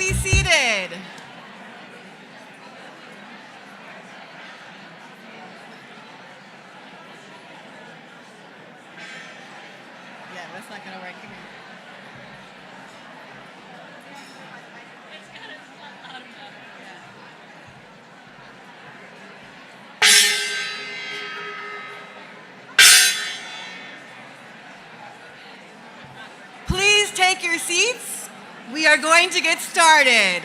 be seated. Yeah, that's not gonna work. Please take your seats. We are going to get started.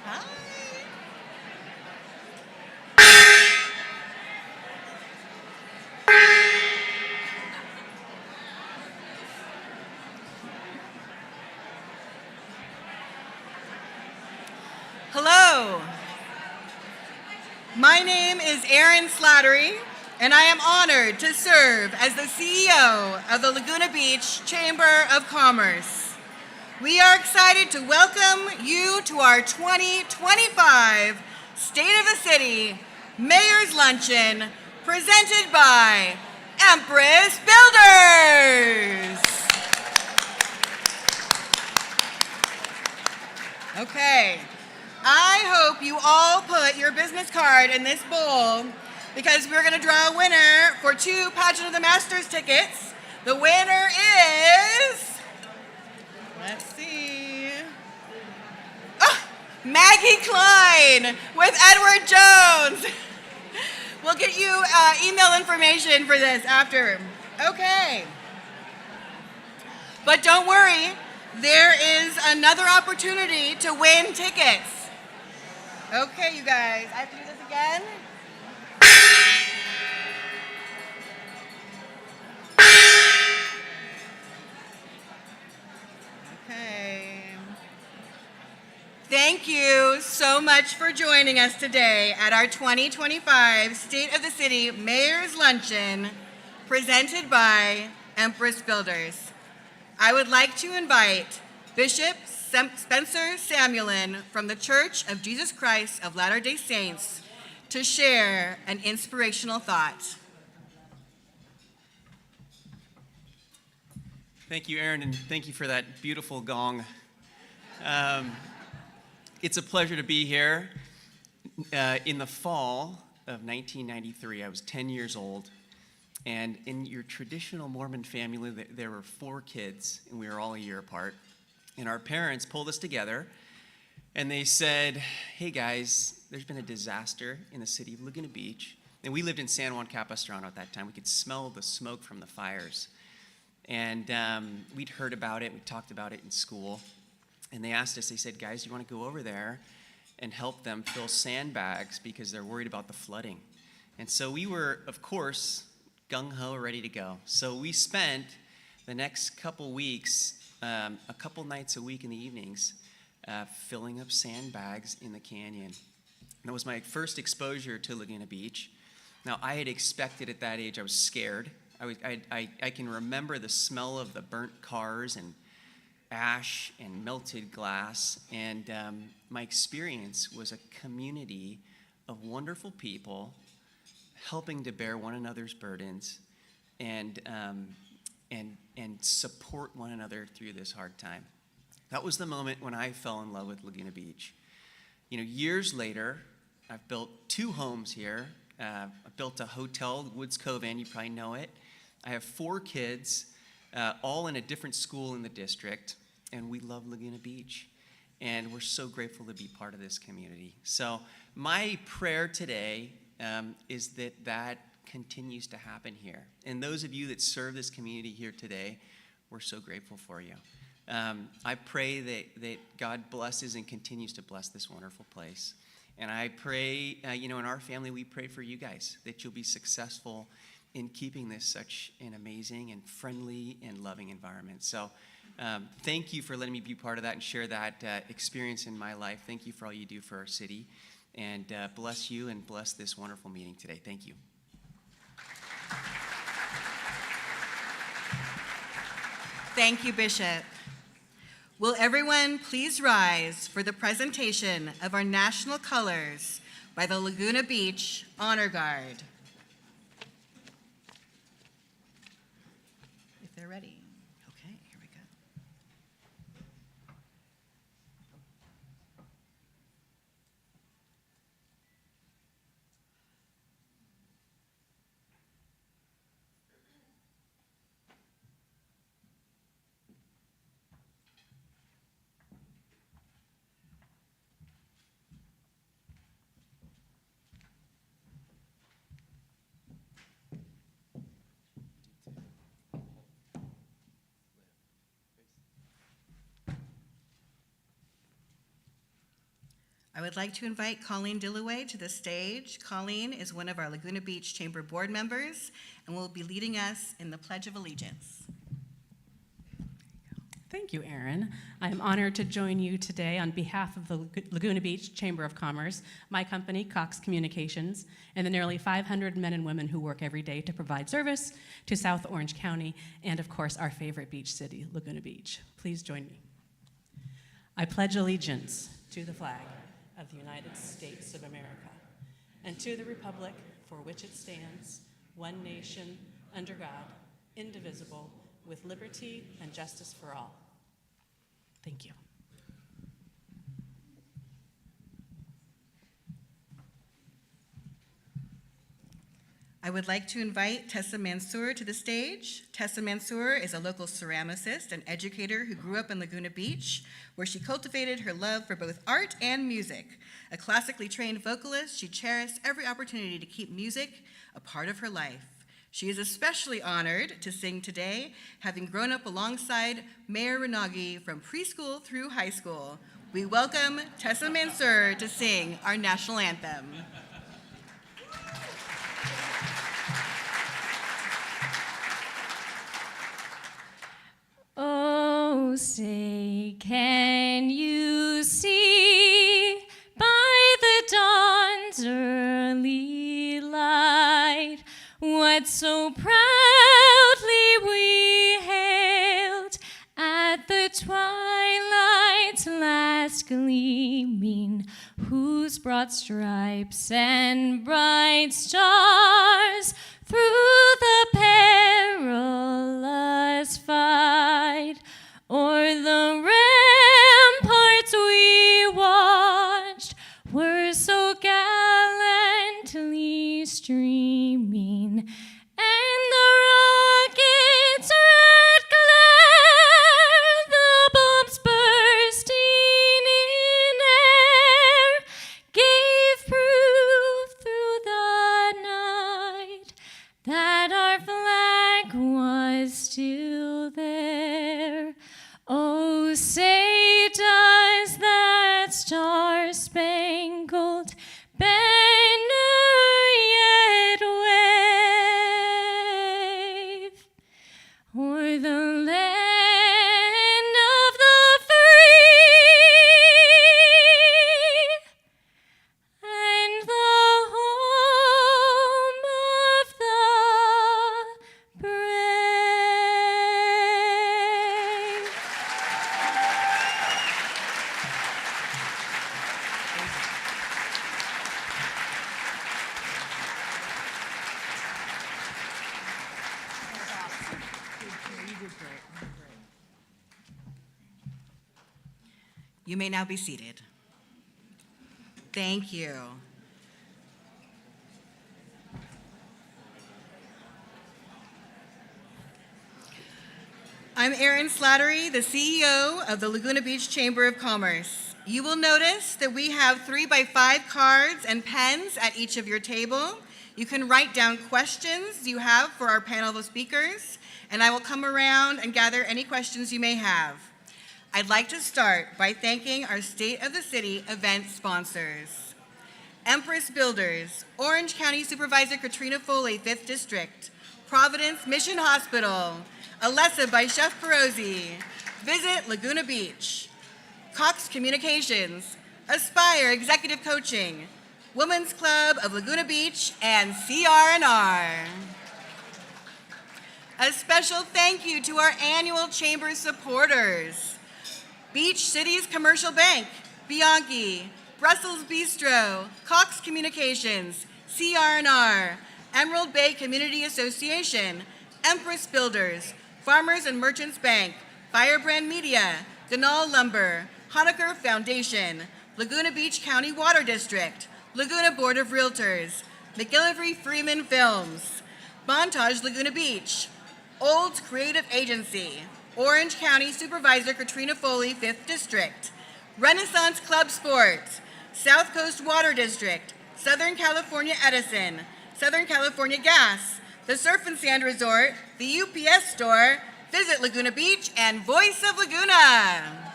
Hi. Hello. My name is Erin Slattery, and I am honored to serve as the CEO of the Laguna Beach Chamber of Commerce. We are excited to welcome you to our 2025 State of the City Mayor's Luncheon, presented by Empress Builders. Okay. I hope you all put your business card in this bowl because we're going to draw a winner for 2 Pageant of the Masters tickets. The winner is, let's see, Maggie Klein with Edward Jones. We'll get you email information for this after. Okay. But don't worry, there is another opportunity to win tickets. Okay, you guys, I have to do this again. Okay. Thank you so much for joining us today at our 2025 State of the City Mayor's Luncheon, presented by Empress Builders. I would like to invite Bishop Spencer Samuelin from the Church of Jesus Christ of Latter-day Saints to share an inspirational thought. Thank you, Erin, and thank you for that beautiful gong. It's a pleasure to be here. In the fall of 1993, I was 10 years old, and in your traditional Mormon family, there were 4 kids, and we were all a year apart. And our parents pulled us together, and they said, hey guys, there's been a disaster in the city of Laguna Beach. And we lived in San Juan Capistrano at that time. We could smell the smoke from the fires. And we'd heard about it, we talked about it in school. And they asked us, they said, guys, you want to go over there and help them fill sandbags because they're worried about the flooding? And so we were, of course, gung-ho, ready to go. So we spent the next couple weeks, a couple nights a week in the evenings, filling up sandbags in the canyon. And that was my first exposure to Laguna Beach. Now, I had expected at that age, I was scared. I can remember the smell of the burnt cars and ash and melted glass. And my experience was a community of wonderful people helping to bear one another's burdens and support one another through this hard time. That was the moment when I fell in love with Laguna Beach. You know, years later, I've built 2 homes here. I built a hotel, Woods Cove Inn, you probably know it. I have 4 kids, all in a different school in the district, and we love Laguna Beach. And we're so grateful to be part of this community. So my prayer today is that continues to happen here. And those of you that serve this community here today, we're so grateful for you. I pray that God blesses and continues to bless this wonderful place. And I pray, in our family, we pray for you guys, that you'll be successful in keeping this such an amazing and friendly and loving environment. So thank you for letting me be part of that and share that experience in my life. Thank you for all you do for our city. And bless you and bless this wonderful meeting today. Thank you. Thank you, Bishop. Will everyone please rise for the presentation of our national colors by the Laguna Beach Honor Guard. they're ready. Okay, here we go. I would like to invite Colleen Dillaway to the stage. Colleen is one of our Laguna Beach Chamber board members and will be leading us in the Pledge of Allegiance. Thank you, Erin. I am honored to join you today on behalf of the Laguna Beach Chamber of Commerce, my company, Cox Communications, and the nearly 500 men and women who work every day to provide service to South Orange County and, of course, our favorite beach city, Laguna Beach. Please join me. I pledge allegiance to the flag of the United States of America and to the republic for which it stands, one nation, under God, indivisible, with liberty and justice for all. Thank you. I would like to invite Tessa Mansour to the stage. Tessa Mansour is a local ceramicist and educator who grew up in Laguna Beach, where she cultivated her love for both art and music. A classically trained vocalist, she cherished every opportunity to keep music a part of her life. She is especially honored to sing today, having grown up alongside Mayor Renagi from preschool through high school. We welcome Tessa Mansour to sing our national anthem. Oh, say, can you see by the dawn's early light what so proudly we hailed at the twilight's last gleaming, whose broad stripes and bright stars through the perilous fight o'er the ramparts we watched were so gallantly streaming, and the rocket's red glare, the bombs bursting in air, gave proof through the night that our flag was still there. Oh, say does that star-spangled banner yet wave o'er the land of the free and the home of the brave? You may now be seated. Thank you. I'm Erin Slattery, the CEO of the Laguna Beach Chamber of Commerce. You will notice that we have 3x5 cards and pens at each of your table. You can write down questions you have for our panel of speakers, and I will come around and gather any questions you may have. I'd like to start by thanking our State of the City event sponsors. Empress Builders, Orange County Supervisor Katrina Foley, 5th District, Providence Mission Hospital, Alessa by Chef Perozzi, Visit Laguna Beach, Cox Communications, Aspire Executive Coaching, Women's Club of Laguna Beach, and CR&R. A special thank you to our annual Chamber supporters. Beach Cities Commercial Bank, Bianchi, Brussels Bistro, Cox Communications, CR&R, Emerald Bay Community Association, Empress Builders, Farmers and Merchants Bank, Firebrand Media, Ganal Lumber, Honaker Foundation, Laguna Beach County Water District, Laguna Board of Realtors, McGillivray Freeman Films, Montage Laguna Beach, Olds Creative Agency, Orange County Supervisor Katrina Foley, 5th District, Renaissance Club Sports, South Coast Water District, Southern California Edison, Southern California Gas, the Surf and Sand Resort, the UPS Store, Visit Laguna Beach, and Voice of Laguna.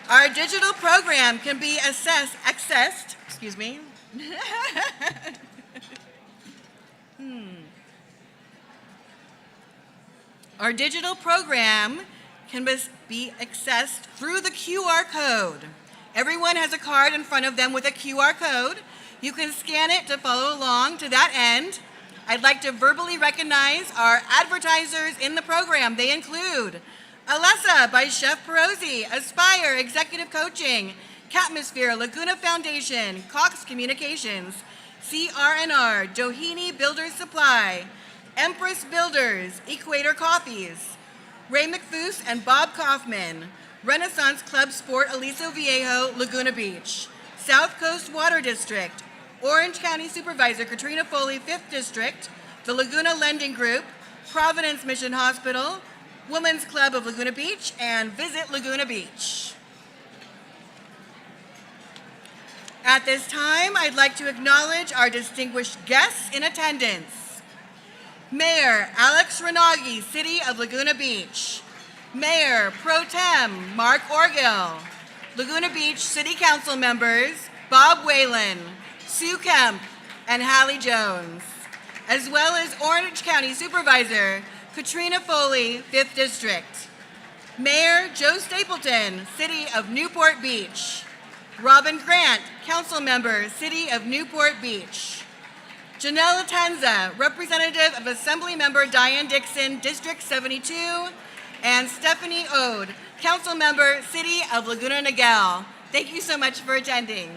Our digital program can be accessed, excuse me. Our digital program can be accessed through the QR code. Everyone has a card in front of them with a QR code. You can scan it to follow along to that end. I'd like to verbally recognize our advertisers in the program. They include Alessa by Chef Perosi, Aspire Executive Coaching, Catmosphere, Laguna Foundation, Cox Communications, CRNR, Doheny Builders Supply, Empress Builders, Equator Coffees, Ray McFoose and Bob Kaufman, Renaissance Club Sport Aliso Viejo, Laguna Beach, South Coast Water District, Orange County Supervisor Katrina Foley, 5th District, the Laguna Lending Group, Providence Mission Hospital, Women's Club of Laguna Beach, and Visit Laguna Beach. At this time, I'd like to acknowledge our distinguished guests in attendance. Mayor Alex Renagi, City of Laguna Beach. Mayor Pro Tem Mark Orgill. Laguna Beach City Council members Bob Whalen, Sue Kemp, and Hallie Jones, as well as Orange County Supervisor Katrina Foley, 5th District. Mayor Joe Stapleton, City of Newport Beach. Robin Grant, Council Member, City of Newport Beach. Janelle Atenza, Representative of Assembly Member Diane Dixon, District 72, and Stephanie Ode, Council Member, City of Laguna Niguel. Thank you so much for attending.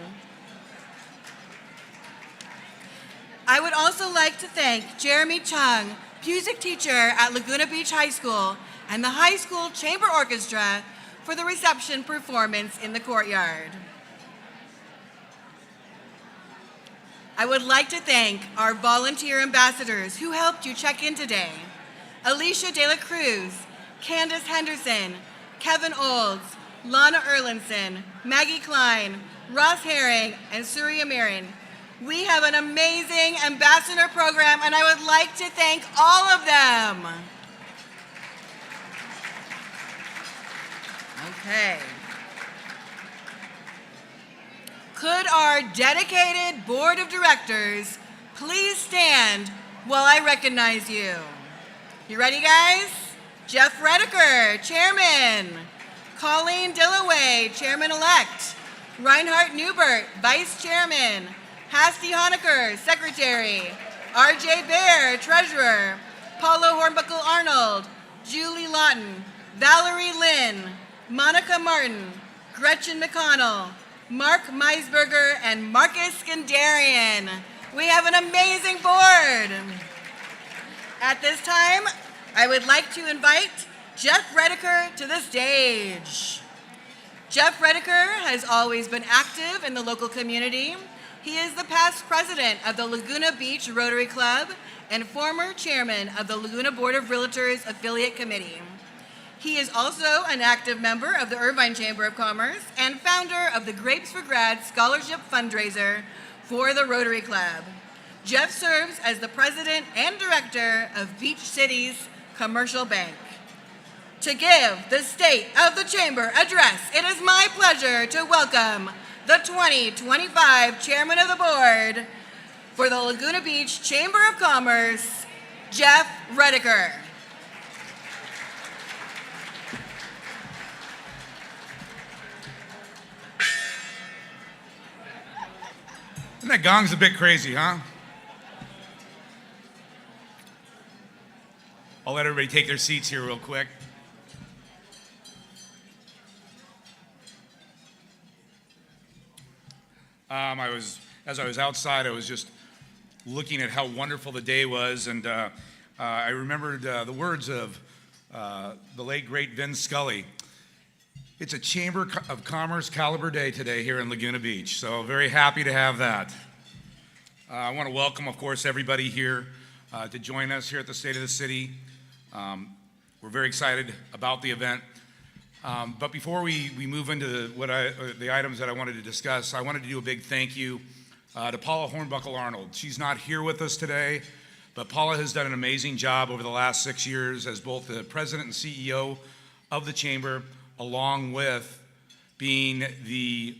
I would also like to thank Jeremy Chung, music teacher at Laguna Beach High School, and the high school chamber orchestra for the reception performance in the courtyard. I would like to thank our volunteer ambassadors who helped you check in today. Alicia De La Cruz, Candace Henderson, Kevin Olds, Lana Erlinson, Maggie Klein, Ross Herring, and Surya Marin. We have an amazing ambassador program, and I would like to thank all of them. Okay. Could our dedicated board of directors please stand while I recognize you? You ready, guys? Jeff Redeker, Chairman. Colleen Dillaway, Chairman-elect. Reinhard Newbert, Vice Chairman. Hasty Honaker, Secretary. RJ Baer, Treasurer. Paulo Hornbuckle Arnold. Julie Lawton. Valerie Lynn. Monica Martin. Gretchen McConnell. Mark Meisberger, and Marcus Skandarian. We have an amazing board. At this time, I would like to invite Jeff Redeker to the stage. Jeff Redeker has always been active in the local community. He is the past president of the Laguna Beach Rotary Club and former chairman of the Laguna Board of Realtors Affiliate Committee. He is also an active member of the Irvine Chamber of Commerce and founder of the Grapes for Grad Scholarship Fundraiser for the Rotary Club. Jeff serves as the president and director of Beach City's Commercial Bank. To give the State of the Chamber address, it is my pleasure to welcome the 2025 Chairman of the Board for the Laguna Beach Chamber of Commerce, Jeff Redeker. That gong's a bit crazy, huh? I'll let everybody take their seats here real quick. As I was outside, I was just looking at how wonderful the day was, and I remembered the words of the late, great Vin Scully. It's a Chamber of Commerce caliber day today here in Laguna Beach, so very happy to have that. I want to welcome, of course, everybody here to join us here at the State of the City. We're very excited about the event. But before we move into the items that I wanted to discuss, I wanted to do a big thank you to Paula Hornbuckle-Arnold. She's not here with us today, but Paula has done an amazing job over the last 6 years as both the president and CEO of the Chamber, along with being the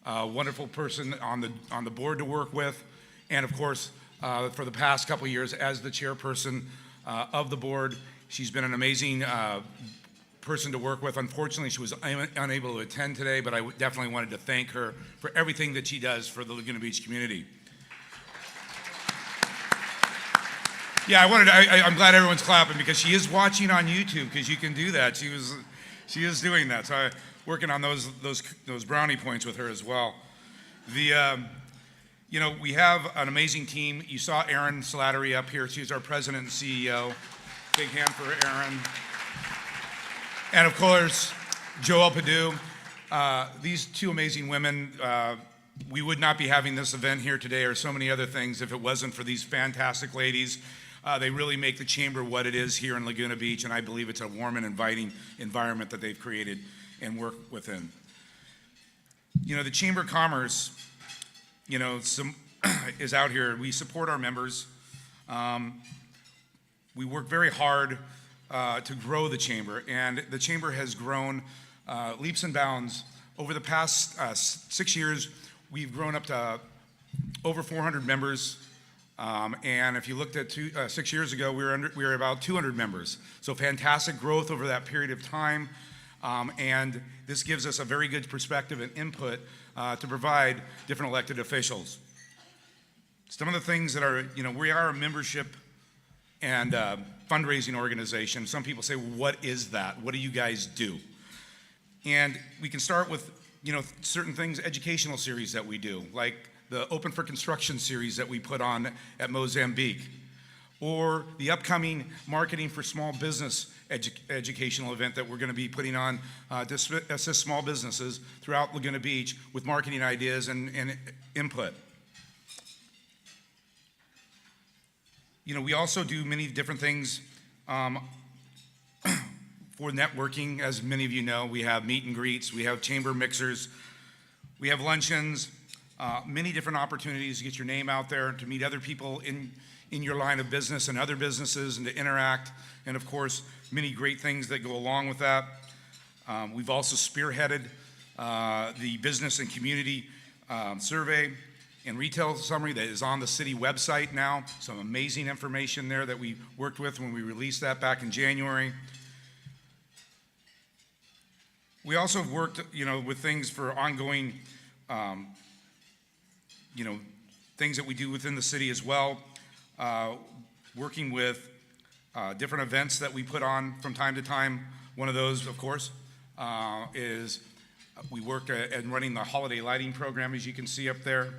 wonderful person on the board to work with, and of course, for the past couple of years as the chairperson of the board. She's been an amazing person to work with. Unfortunately, she was unable to attend today, but I definitely wanted to thank her for everything that she does for the Laguna Beach community. Yeah, I'm glad everyone's clapping because she is watching on YouTube, because you can do that. She is doing that. So I'm working on those brownie points with her as well. We have an amazing team. You saw Erin Slattery up here. She's our president and CEO. Big hand for Erin. And of course, Joelle Padu. These two amazing women, we would not be having this event here today or so many other things if it wasn't for these fantastic ladies. They really make the Chamber what it is here in Laguna Beach, and I believe it's a warm and inviting environment that they've created and work within. The Chamber of Commerce, is out here. We support our members. We work very hard to grow the Chamber, and the Chamber has grown leaps and bounds. Over the past 6 years, we've grown up to over 400 members. And if you looked at 6 years ago, we were about 200 members. So fantastic growth over that period of time. And this gives us a very good perspective and input to provide different elected officials. Some of the things that are, we are a membership and fundraising organization. Some people say, well, what is that? What do you guys do? And we can start with, certain things, educational series that we do, like the Open for Construction series that we put on at Mozambique, or the upcoming Marketing for Small Business educational event that we're going to be putting on to assist small businesses throughout Laguna Beach with marketing ideas and input. We also do many different things for networking. As many of you know, we have meet and greets, we have chamber mixers, we have luncheons, many different opportunities to get your name out there, to meet other people in your line of business and other businesses, and to interact, and of course, many great things that go along with that. We've also spearheaded the business and community survey and retail summary that is on the city website now. Some amazing information there that we worked with when we released that back in January. We also have worked, with things for ongoing, things that we do within the city as well. Working with different events that we put on from time to time. One of those, of course, is we work at running the holiday lighting program, as you can see up there.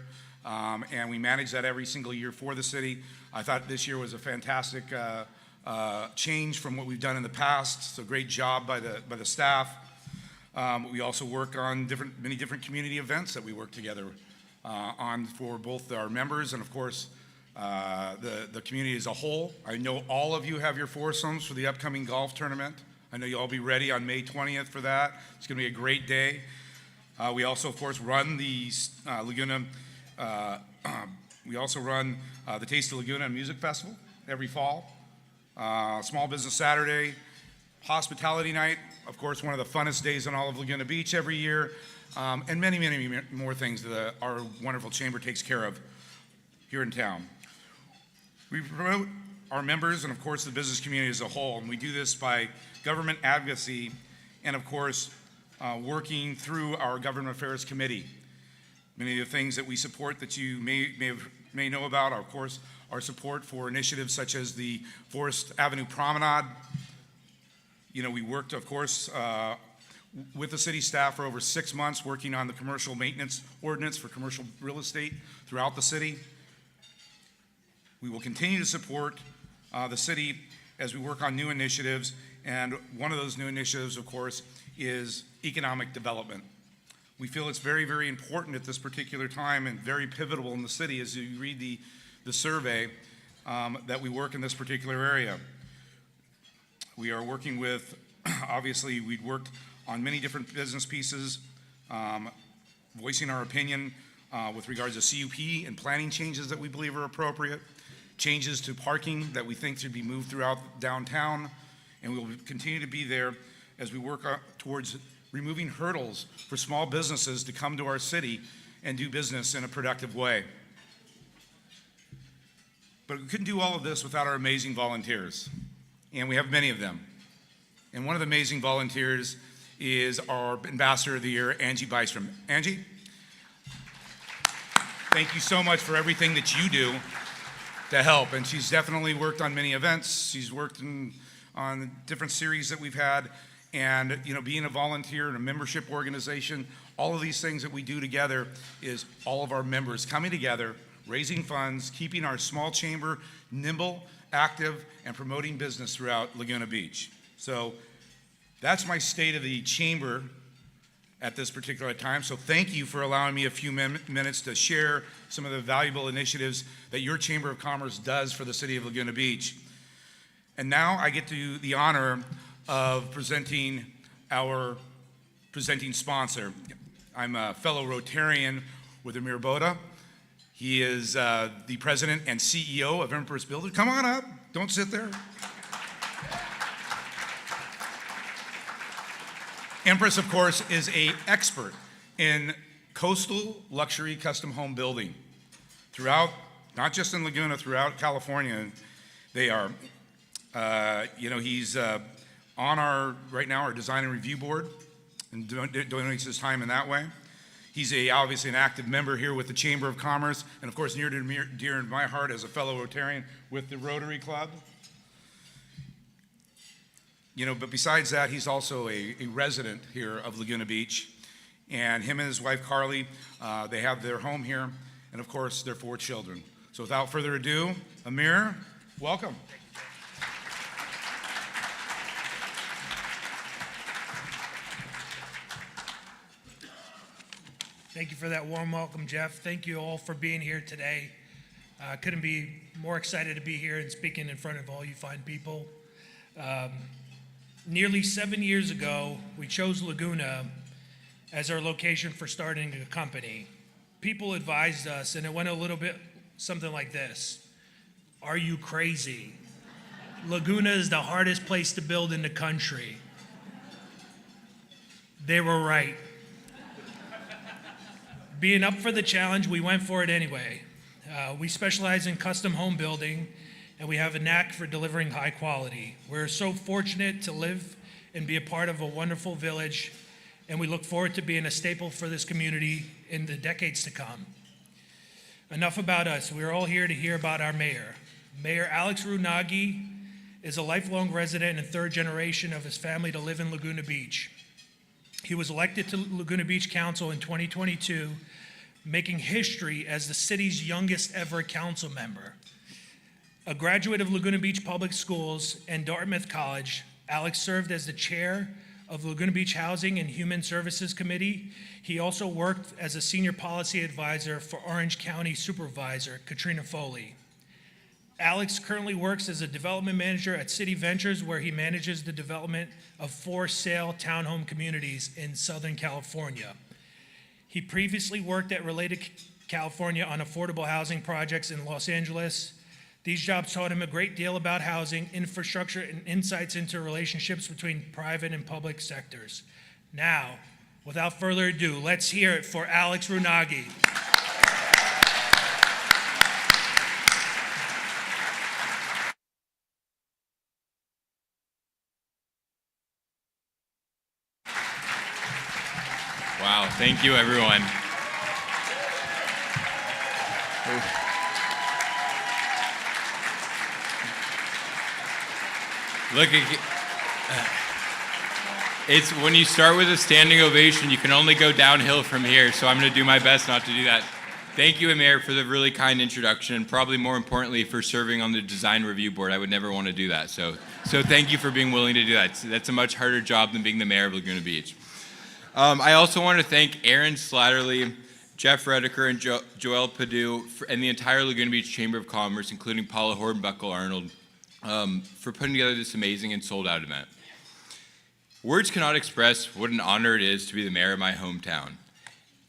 And we manage that every single year for the city. I thought this year was a fantastic change from what we've done in the past. So great job by the staff. We also work on many different community events that we work together on for both our members and, of course, the community as a whole. I know all of you have your foursomes for the upcoming golf tournament. I know you'll all be ready on May 20th for that. It's going to be a great day. We also, of course, run the Laguna. We also run the Taste of Laguna Music Festival every fall. Small Business Saturday, Hospitality Night, of course, one of the funnest days on all of Laguna Beach every year, and many, many more things that our wonderful chamber takes care of here in town. We promote our members and, of course, the business community as a whole, and we do this by government advocacy and, of course, working through our Government Affairs Committee. Many of the things that we support that you may know about are, of course, our support for initiatives such as the Forest Avenue Promenade. We worked, of course, with the city staff for over 6 months working on the commercial maintenance ordinance for commercial real estate throughout the city. We will continue to support the city as we work on new initiatives. And one of those new initiatives, of course, is economic development. We feel it's very, very important at this particular time and very pivotal in the city as you read the survey that we work in this particular area. We are working with, obviously, we've worked on many different business pieces, voicing our opinion with regards to CUP and planning changes that we believe are appropriate, changes to parking that we think should be moved throughout downtown, and we will continue to be there as we work towards removing hurdles for small businesses to come to our city and do business in a productive way. But we couldn't do all of this without our amazing volunteers, and we have many of them. And one of the amazing volunteers is our Ambassador of the Year, Angie Bystrom. Angie, thank you so much for everything that you do to help. And she's definitely worked on many events. She's worked on different series that we've had. And being a volunteer in a membership organization, all of these things that we do together is all of our members coming together, raising funds, keeping our small chamber nimble, active, and promoting business throughout Laguna Beach. So that's my state of the chamber at this particular time. So thank you for allowing me a few minutes to share some of the valuable initiatives that your Chamber of Commerce does for the city of Laguna Beach. And now I get to the honor of presenting our presenting sponsor. I'm a fellow Rotarian with Amir Boda. He is the president and CEO of Empress Builders. Come on up, don't sit there. Empress, of course, is an expert in coastal luxury custom home building throughout, not just in Laguna, throughout California. They are, he's on right now our design and review board and donates his time in that way. He's obviously an active member here with the Chamber of Commerce, and of course near to dear in my heart as a fellow Rotarian with the Rotary Club. But besides that, he's also a resident here of Laguna Beach. And him and his wife, Carly, they have their home here, and of course, their 4 children. So without further ado, Amir, welcome. Thank you for that warm welcome, Jeff. Thank you all for being here today. Couldn't be more excited to be here and speaking in front of all you fine people. Nearly 7 years ago, we chose Laguna as our location for starting a company. People advised us, and it went a little bit something like this. Are you crazy? Laguna is the hardest place to build in the country. They were right. Being up for the challenge, we went for it anyway. We specialize in custom home building, and we have a knack for delivering high quality. We're so fortunate to live and be a part of a wonderful village, and we look forward to being a staple for this community in the decades to come. Enough about us. We're all here to hear about our mayor. Mayor Alex Runagi is a lifelong resident and 3rd generation of his family to live in Laguna Beach. He was elected to Laguna Beach Council in 2022, making history as the city's youngest ever council member. A graduate of Laguna Beach Public Schools and Dartmouth College, Alex served as the chair of Laguna Beach Housing and Human Services Committee. He also worked as a senior policy advisor for Orange County Supervisor Katrina Foley. Alex currently works as a development manager at City Ventures, where he manages the development of 4 sale townhome communities in Southern California. He previously worked at Related California on affordable housing projects in Los Angeles. These jobs taught him a great deal about housing, infrastructure, and insights into relationships between private and public sectors. Now, without further ado, let's hear it for Alex Runagi. Wow, thank you, everyone. Look, it's when you start with a standing ovation, you can only go downhill from here, so I'm going to do my best not to do that. Thank you, Mayor, for the really kind introduction, and probably more importantly for serving on the design review board. I would never want to do that. So thank you for being willing to do that. That's a much harder job than being the mayor of Laguna Beach. I also want to thank Aaron Slatterly, Jeff Redeker, and Joel Padu, and the entire Laguna Beach Chamber of Commerce, including Paula Hornbuckle-Arnold, for putting together this amazing and sold-out event. Words cannot express what an honor it is to be the mayor of my hometown.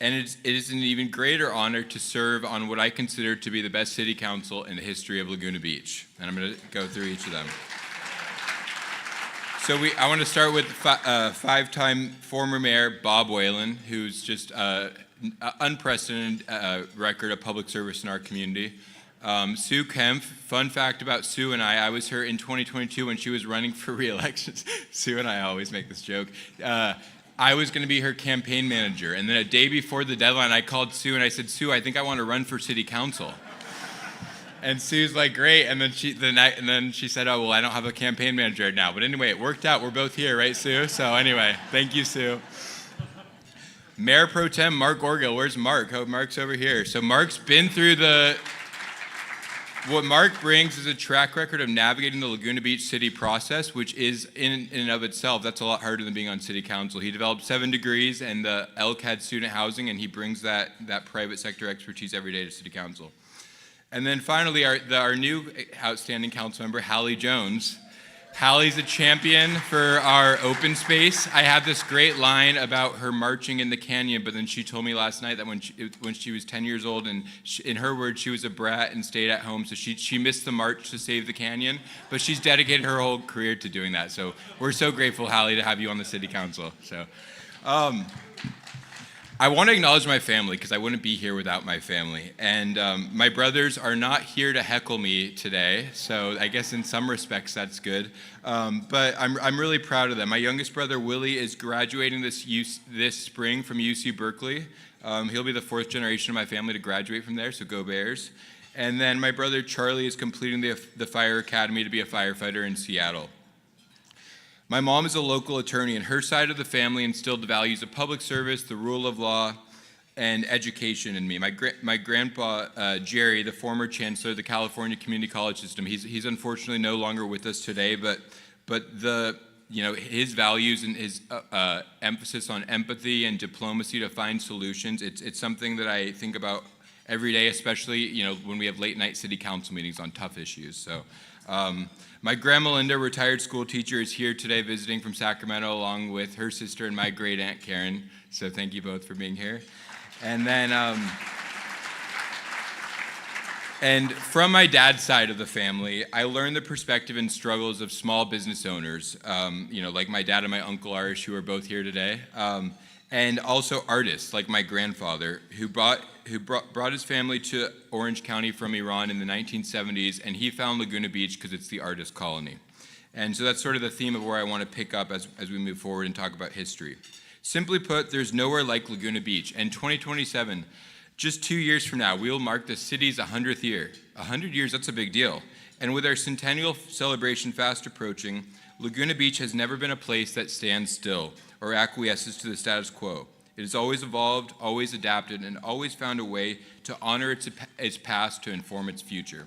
And it is an even greater honor to serve on what I consider to be the best city council in the history of Laguna Beach. And I'm going to go through each of them. So I want to start with five-time former mayor Bob Whalen, who's just unprecedented record of public service in our community. Sue Kempf, fun fact about Sue and I was her in 2022 when she was running for re-election. Sue and I always make this joke. I was going to be her campaign manager, and then a day before the deadline, I called Sue and I said, Sue, I think I want to run for city council. And Sue's like, great, and then she said, oh, well, I don't have a campaign manager right now. But anyway, it worked out. We're both here, right, Sue? So anyway, thank you, Sue. Mayor Pro Tem Mark Orgill. Where's Mark? Oh, Mark's over here. So Mark's been through what Mark brings is a track record of navigating the Laguna Beach city process, which is in and of itself, that's a lot harder than being on city council. He developed 7 degrees and the LCAD student housing, and he brings that private sector expertise every day to city council. And then finally, our new outstanding council member, Hallie Jones. Hallie's a champion for our open space. I have this great line about her marching in the canyon, but then she told me last night that when she was 10 years old, and in her words, she was a brat and stayed at home, so she missed the march to save the canyon, but she's dedicated her whole career to doing that. So we're so grateful, Hallie, to have you on the city council. So I want to acknowledge my family because I wouldn't be here without my family. And my brothers are not here to heckle me today, so I guess in some respects that's good. But I'm really proud of them. My youngest brother, Willie, is graduating this spring from UC Berkeley. He'll be the 4th generation of my family to graduate from there, so go Bears. And then my brother, Charlie, is completing the Fire Academy to be a firefighter in Seattle. My mom is a local attorney, and her side of the family instilled the values of public service, the rule of law, and education in me. My grandpa, Jerry, the former chancellor of the California Community College System, he's unfortunately no longer with us today, but his values and his emphasis on empathy and diplomacy to find solutions, it's something that I think about every day, especially when we have late night city council meetings on tough issues. So. My grandma Linda, retired school teacher, is here today visiting from Sacramento along with her sister and my great aunt Karen. So thank you both for being here. And then, and from my dad's side of the family, I learned the perspective and struggles of small business owners, like my dad and my uncle Arish, who are both here today. And also artists like my grandfather, who brought his family to Orange County from Iran in the 1970s, and he found Laguna Beach because it's the artist colony. And so that's sort of the theme of where I want to pick up as we move forward and talk about history. Simply put, there's nowhere like Laguna Beach, and 2027, just 2 years from now, we will mark the city's 100th year. 100 years, that's a big deal. And with our centennial celebration fast approaching, Laguna Beach has never been a place that stands still or acquiesces to the status quo. It has always evolved, always adapted, and always found a way to honor its past to inform its future.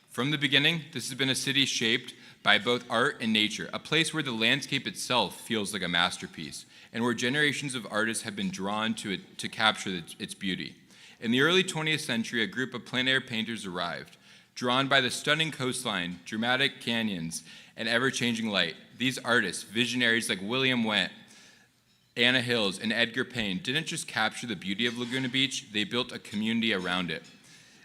From the beginning, this has been a city shaped by both art and nature, a place where the landscape itself feels like a masterpiece, and where generations of artists have been drawn to it to capture its beauty. In the early 20th century, a group of plein air painters arrived, drawn by the stunning coastline, dramatic canyons, and ever-changing light. These artists, visionaries like William Wendt, Anna Hills, and Edgar Payne, didn't just capture the beauty of Laguna Beach, they built a community around it.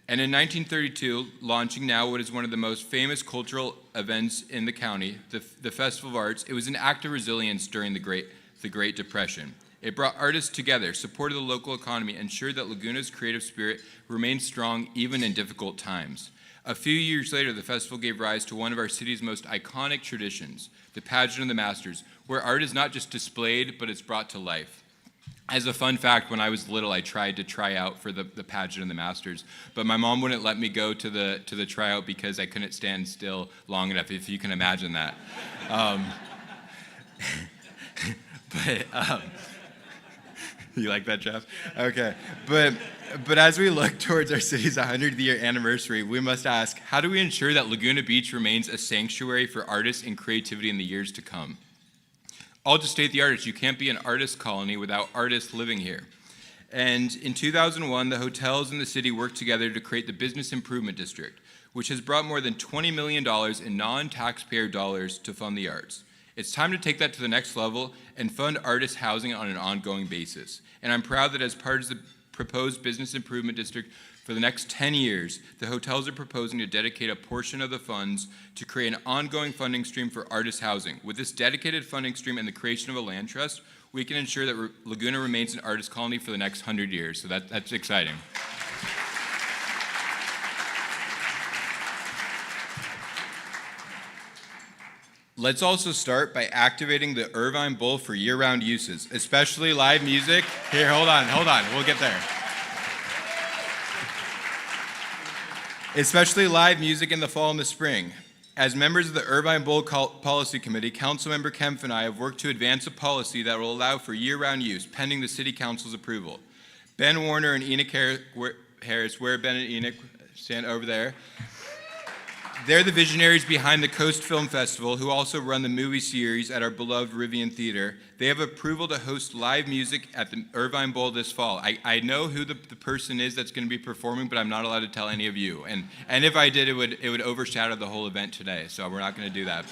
And in 1932, launching now what is one of the most famous cultural events in the county, the Festival of Arts, it was an act of resilience during the Great Depression. It brought artists together, supported the local economy, and ensured that Laguna's creative spirit remained strong even in difficult times. A few years later, the festival gave rise to one of our city's most iconic traditions, the Pageant of the Masters, where art is not just displayed, but it's brought to life. As a fun fact, when I was little, I tried to try out for the Pageant of the Masters, but my mom wouldn't let me go to the tryout because I couldn't stand still long enough, if you can imagine that. You like that, Jeff? Okay. But as we look towards our city's 100th-year anniversary, we must ask, how do we ensure that Laguna Beach remains a sanctuary for artists and creativity in the years to come? I'll just state the artist. You can't be an artist colony without artists living here. And in 2001, the hotels in the city worked together to create the Business Improvement District, which has brought more than $20 million in non-taxpayer dollars to fund the arts. It's time to take that to the next level and fund artist housing on an ongoing basis. And I'm proud that as part of the proposed Business Improvement District for the next 10 years, the hotels are proposing to dedicate a portion of the funds to create an ongoing funding stream for artist housing. With this dedicated funding stream and the creation of a land trust, we can ensure that Laguna remains an artist colony for the next 100 years. So that's exciting. Let's also start by activating the Irvine Bowl for year-round uses, especially live music. Here, hold on, we'll get there. Especially live music in the fall and the spring. As members of the Irvine Bowl Policy Committee, Councilmember Kempf and I have worked to advance a policy that will allow for year-round use, pending the City Council's approval. Ben Warner and Enoch Harris, where Ben and Enoch stand over there. They're the visionaries behind the Coast Film Festival, who also run the movie series at our beloved Rivian Theater. They have approval to host live music at the Irvine Bowl this fall. I know who the person is that's going to be performing, but I'm not allowed to tell any of you. And if I did, it would overshadow the whole event today, so we're not going to do that.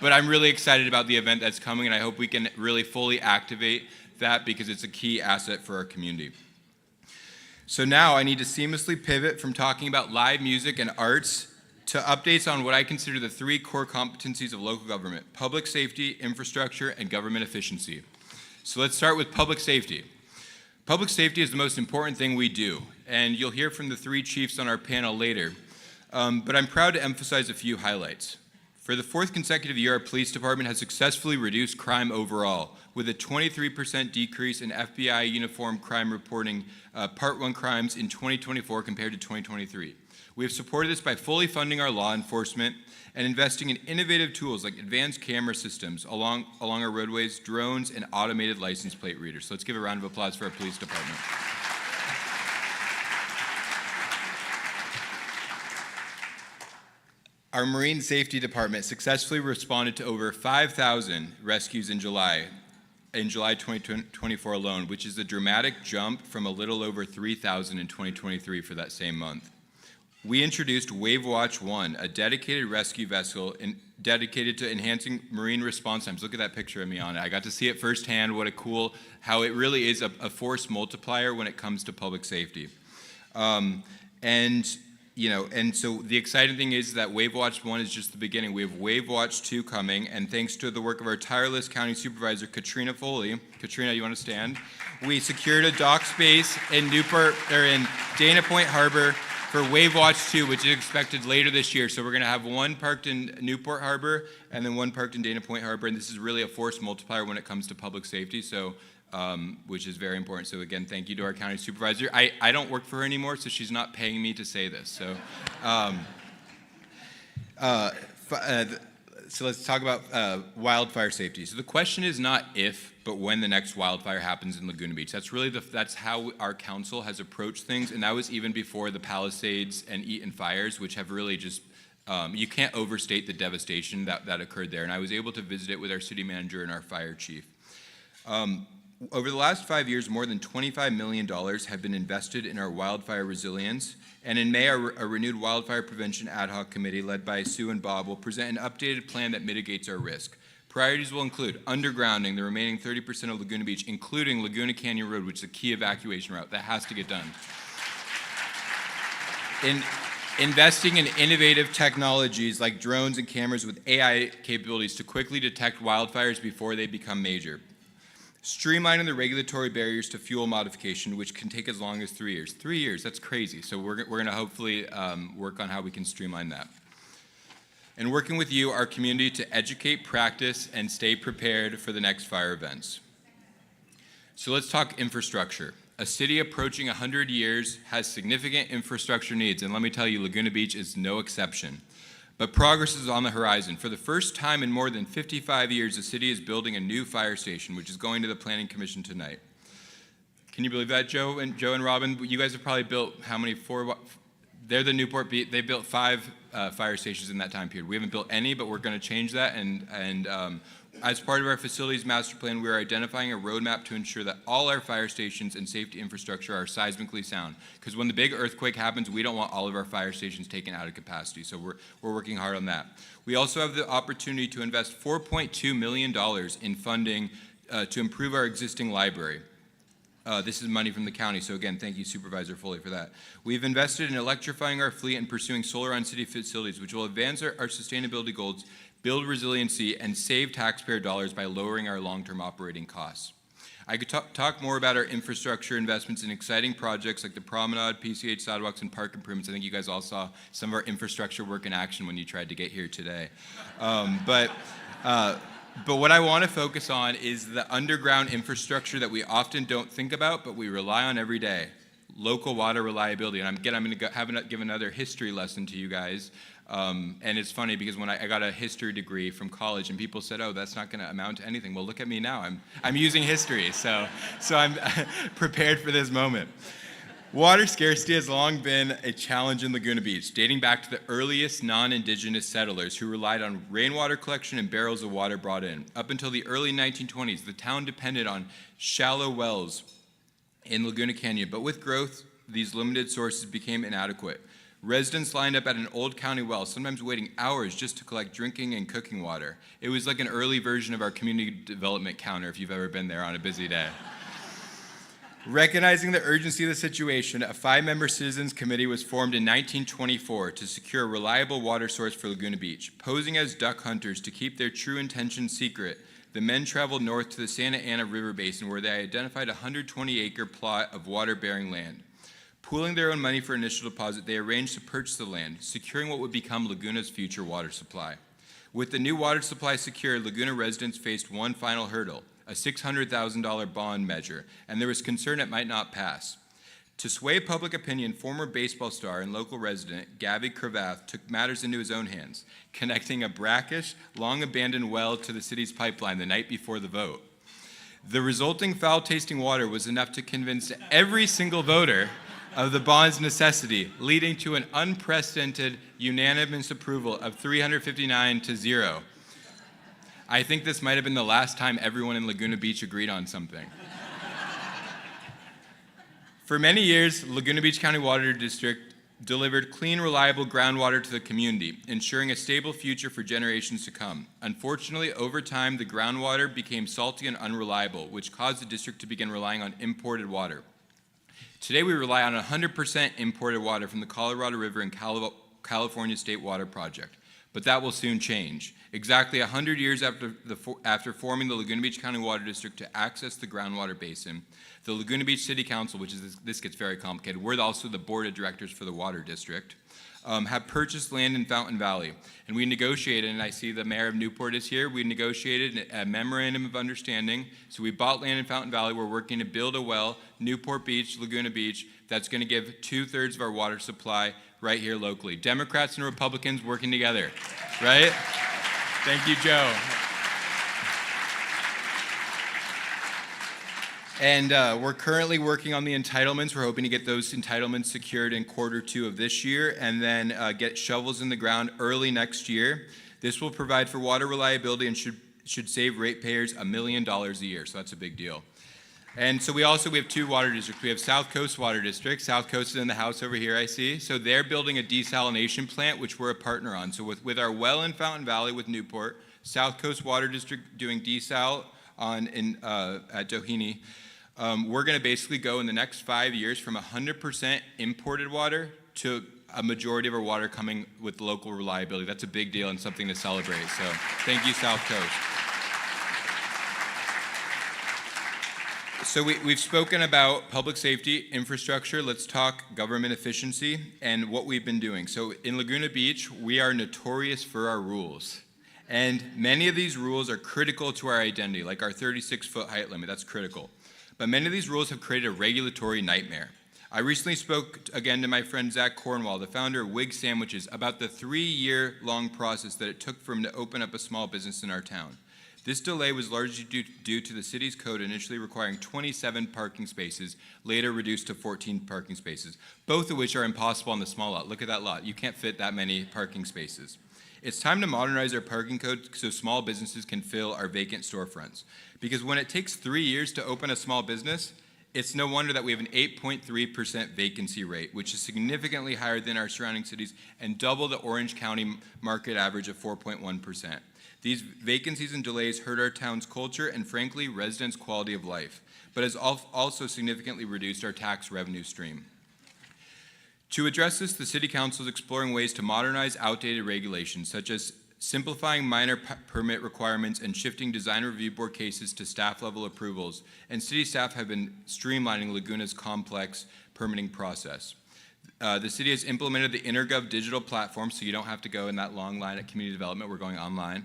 But I'm really excited about the event that's coming, and I hope we can really fully activate that because it's a key asset for our community. So now I need to seamlessly pivot from talking about live music and arts to updates on what I consider the three core competencies of local government: public safety, infrastructure, and government efficiency. So let's start with public safety. Public safety is the most important thing we do, and you'll hear from the three chiefs on our panel later, but I'm proud to emphasize a few highlights. For the fourth consecutive year, our police department has successfully reduced crime overall, with a 23% decrease in FBI uniform crime reporting Part 1 crimes in 2024 compared to 2023. We have supported this by fully funding our law enforcement and investing in innovative tools like advanced camera systems along our roadways, drones, and automated license plate readers. So let's give a round of applause for our police department. Our Marine Safety Department successfully responded to over 5,000 rescues in July 2024 alone, which is a dramatic jump from a little over 3,000 in 2023 for that same month. We introduced Wave Watch 1, a dedicated rescue vessel dedicated to enhancing marine response times. Look at that picture of me on it. I got to see it firsthand, how it really is a force multiplier when it comes to public safety. And so the exciting thing is that Wave Watch 1 is just the beginning. We have Wave Watch 2 coming, and thanks to the work of our tireless county supervisor, Katrina Foley. Katrina, you want to stand? We secured a dock space in Dana Point Harbor for Wave Watch 2, which is expected later this year. So we're going to have one parked in Newport Harbor and then one parked in Dana Point Harbor, and this is really a force multiplier when it comes to public safety, so which is very important. So again, thank you to our county supervisor. I don't work for her anymore, so she's not paying me to say this. So, so let's talk about wildfire safety. So the question is not if, but when the next wildfire happens in Laguna Beach. That's really that's how our council has approached things, and that was even before the Palisades and Eaton fires, which have really just you can't overstate the devastation that occurred there. And I was able to visit it with our city manager and our fire chief. Over the last 5 years, more than $25 million have been invested in our wildfire resilience. And in May, a renewed wildfire prevention ad hoc committee led by Sue and Bob will present an updated plan that mitigates our risk. Priorities will include undergrounding the remaining 30% of Laguna Beach, including Laguna Canyon Road, which is a key evacuation route. That has to get done. Investing in innovative technologies like drones and cameras with AI capabilities to quickly detect wildfires before they become major. Streamlining the regulatory barriers to fuel modification, which can take as long as 3 years. 3 years, that's crazy. So we're going to hopefully work on how we can streamline that. And working with you, our community, to educate, practice, and stay prepared for the next fire events. So let's talk infrastructure. A city approaching 100 years has significant infrastructure needs, and let me tell you, Laguna Beach is no exception. But progress is on the horizon. For the first time in more than 55 years, the city is building a new fire station, which is going to the Planning Commission tonight. Can you believe that, Joe and Robin? You guys have probably built how many? They're the Newport Beach. They built 5 fire stations in that time period. We haven't built any, but we're going to change that. And as part of our facilities master plan, we are identifying a roadmap to ensure that all our fire stations and safety infrastructure are seismically sound. Because when the big earthquake happens, we don't want all of our fire stations taken out of capacity. So we're working hard on that. We also have the opportunity to invest $4.2 million in funding to improve our existing library. This is money from the county, so again, thank you, Supervisor Foley, for that. We've invested in electrifying our fleet and pursuing solar on city facilities, which will advance our sustainability goals, build resiliency, and save taxpayer dollars by lowering our long-term operating costs. I could talk more about our infrastructure investments in exciting projects like the Promenade, PCH sidewalks, and park improvements. I think you guys all saw some of our infrastructure work in action when you tried to get here today. But what I want to focus on is the underground infrastructure that we often don't think about, but we rely on every day. Local water reliability. And I'm going to give another history lesson to you guys. And it's funny because when I got a history degree from college and people said, oh, that's not going to amount to anything. Well, look at me now. I'm using history. So I'm prepared for this moment. Water scarcity has long been a challenge in Laguna Beach, dating back to the earliest non-indigenous settlers who relied on rainwater collection and barrels of water brought in. Up until the early 1920s, the town depended on shallow wells in Laguna Canyon, but with growth, these limited sources became inadequate. Residents lined up at an old county well, sometimes waiting hours just to collect drinking and cooking water. It was like an early version of our community development counter if you've ever been there on a busy day. Recognizing the urgency of the situation, a 5-member citizens committee was formed in 1924 to secure a reliable water source for Laguna Beach. Posing as duck hunters to keep their true intentions secret, the men traveled north to the Santa Ana River Basin where they identified a 120-acre plot of water-bearing land. Pooling their own money for initial deposit, they arranged to purchase the land, securing what would become Laguna's future water supply. With the new water supply secured, Laguna residents faced one final hurdle, a $600,000 bond measure, and there was concern it might not pass. To sway public opinion, former baseball star and local resident Gabby Cravath took matters into his own hands, connecting a brackish, long-abandoned well to the city's pipeline the night before the vote. The resulting foul-tasting water was enough to convince every single voter of the bond's necessity, leading to an unprecedented unanimous approval of 359-0. I think this might have been the last time everyone in Laguna Beach agreed on something. For many years, Laguna Beach County Water District delivered clean, reliable groundwater to the community, ensuring a stable future for generations to come. Unfortunately, over time, the groundwater became salty and unreliable, which caused the district to begin relying on imported water. Today, we rely on 100% imported water from the Colorado River and California State Water Project. But that will soon change. Exactly 100 years after forming the Laguna Beach County Water District to access the groundwater basin, the Laguna Beach City Council, which is this gets very complicated, we're also the board of directors for the water district, have purchased land in Fountain Valley. And we negotiated, and I see the mayor of Newport is here, we negotiated a memorandum of understanding. So we bought land in Fountain Valley. We're working to build a well, Newport Beach, Laguna Beach, that's going to give 2/3 of our water supply right here locally. Democrats and Republicans working together, right? Thank you, Joe. And we're currently working on the entitlements. We're hoping to get those entitlements secured in Q2 of this year and then get shovels in the ground early next year. This will provide for water reliability and should save ratepayers $1 million a year, so that's a big deal. And so we have 2 water districts. We have South Coast Water District. South Coast is in the house over here, I see. So they're building a desalination plant, which we're a partner on. So with our well in Fountain Valley with Newport, South Coast Water District doing desal at Doheny, we're going to basically go in the next 5 years from 100% imported water to a majority of our water coming with local reliability. That's a big deal and something to celebrate. So thank you, South Coast. So we've spoken about public safety, infrastructure. Let's talk government efficiency and what we've been doing. So in Laguna Beach, we are notorious for our rules. And many of these rules are critical to our identity, like our 36-foot height limit, that's critical. But many of these rules have created a regulatory nightmare. I recently spoke again to my friend Zach Cornwall, the founder of Wig Sandwiches, about the 3-year-long process that it took for him to open up a small business in our town. This delay was largely due to the city's code initially requiring 27 parking spaces, later reduced to 14 parking spaces, both of which are impossible on the small lot. Look at that lot. You can't fit that many parking spaces. It's time to modernize our parking code so small businesses can fill our vacant storefronts. Because when it takes 3 years to open a small business, it's no wonder that we have an 8.3% vacancy rate, which is significantly higher than our surrounding cities and double the Orange County market average of 4.1%. These vacancies and delays hurt our town's culture and, frankly, residents' quality of life, but has also significantly reduced our tax revenue stream. To address this, the City Council is exploring ways to modernize outdated regulations, such as simplifying minor permit requirements and shifting design review board cases to staff-level approvals, and city staff have been streamlining Laguna's complex permitting process. The city has implemented the InterGov digital platform, so you don't have to go in that long line at community development. We're going online.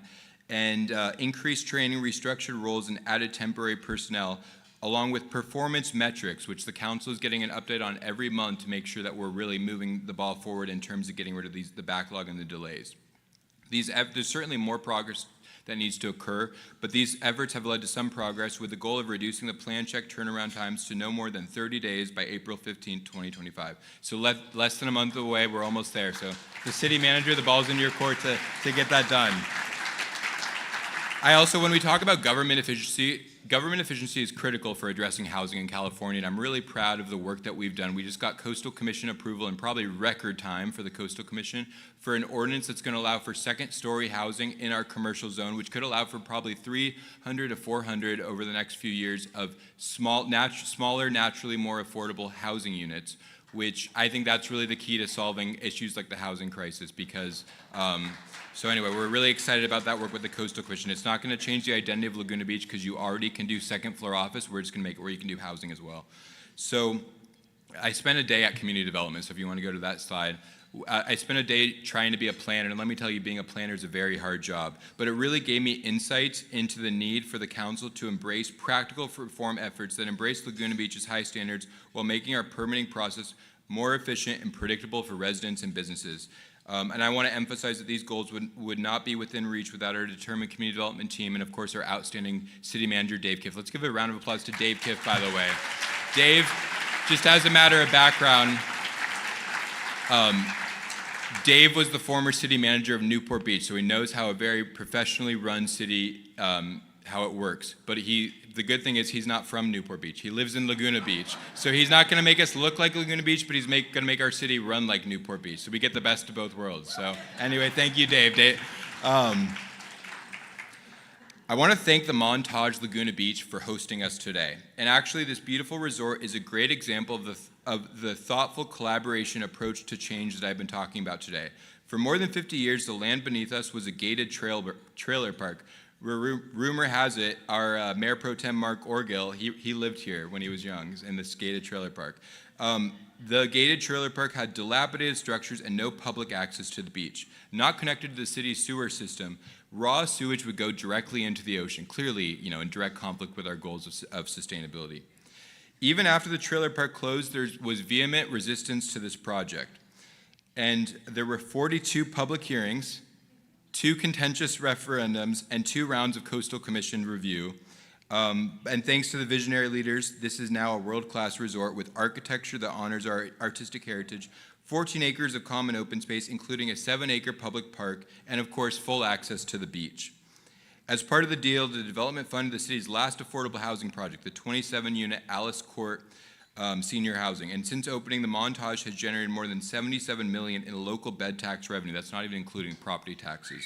And increased training, restructured roles, and added temporary personnel, along with performance metrics, which the council is getting an update on every month to make sure that we're really moving the ball forward in terms of getting rid of the backlog and the delays. There's certainly more progress that needs to occur, but these efforts have led to some progress with the goal of reducing the plan check turnaround times to no more than 30 days by April 15, 2025. So less than a month away, we're almost there. So the city manager, the ball's in your court to get that done. When we talk about government efficiency is critical for addressing housing in California, and I'm really proud of the work that we've done. We just got Coastal Commission approval in probably record time for the Coastal Commission for an ordinance that's going to allow for second-story housing in our commercial zone, which could allow for probably 300 to 400 over the next few years of smaller, naturally more affordable housing units, which I think that's really the key to solving issues like the housing crisis because so anyway, we're really excited about that work with the Coastal Commission. It's not going to change the identity of Laguna Beach because you already can do second floor office. We're just going to make it where you can do housing as well. So I spent a day at community development, so if you want to go to that slide. I spent a day trying to be a planner, and let me tell you, being a planner is a very hard job. But it really gave me insights into the need for the council to embrace practical reform efforts that embrace Laguna Beach's high standards while making our permitting process more efficient and predictable for residents and businesses. And I want to emphasize that these goals would not be within reach without our determined community development team and, of course, our outstanding city manager, Dave Kiff. Let's give a round of applause to Dave Kiff, by the way. Dave, just as a matter of background, Dave was the former city manager of Newport Beach, so he knows how a very professionally run city, how it works. But the good thing is he's not from Newport Beach. He lives in Laguna Beach. So he's not going to make us look like Laguna Beach, but he's going to make our city run like Newport Beach. So we get the best of both worlds. So anyway, thank you, Dave. I want to thank the Montage Laguna Beach for hosting us today. And actually, this beautiful resort is a great example of the thoughtful collaboration approach to change that I've been talking about today. For more than 50 years, the land beneath us was a gated trailer park. Rumor has it, our Mayor Pro Tem Mark Orgill, he lived here when he was young in this gated trailer park. The gated trailer park had dilapidated structures and no public access to the beach. Not connected to the city's sewer system, raw sewage would go directly into the ocean, clearly, in direct conflict with our goals of sustainability. Even after the trailer park closed, there was vehement resistance to this project. And there were 42 public hearings, 2 contentious referendums, and 2 rounds of Coastal Commission review. And thanks to the visionary leaders, this is now a world-class resort with architecture that honors our artistic heritage, 14 acres of common open space, including a 7-acre public park, and of course, full access to the beach. As part of the deal, the development funded the city's last affordable housing project, the 27-unit Alice Court senior housing. And since opening, the Montage has generated more than $77 million in local bed tax revenue. That's not even including property taxes,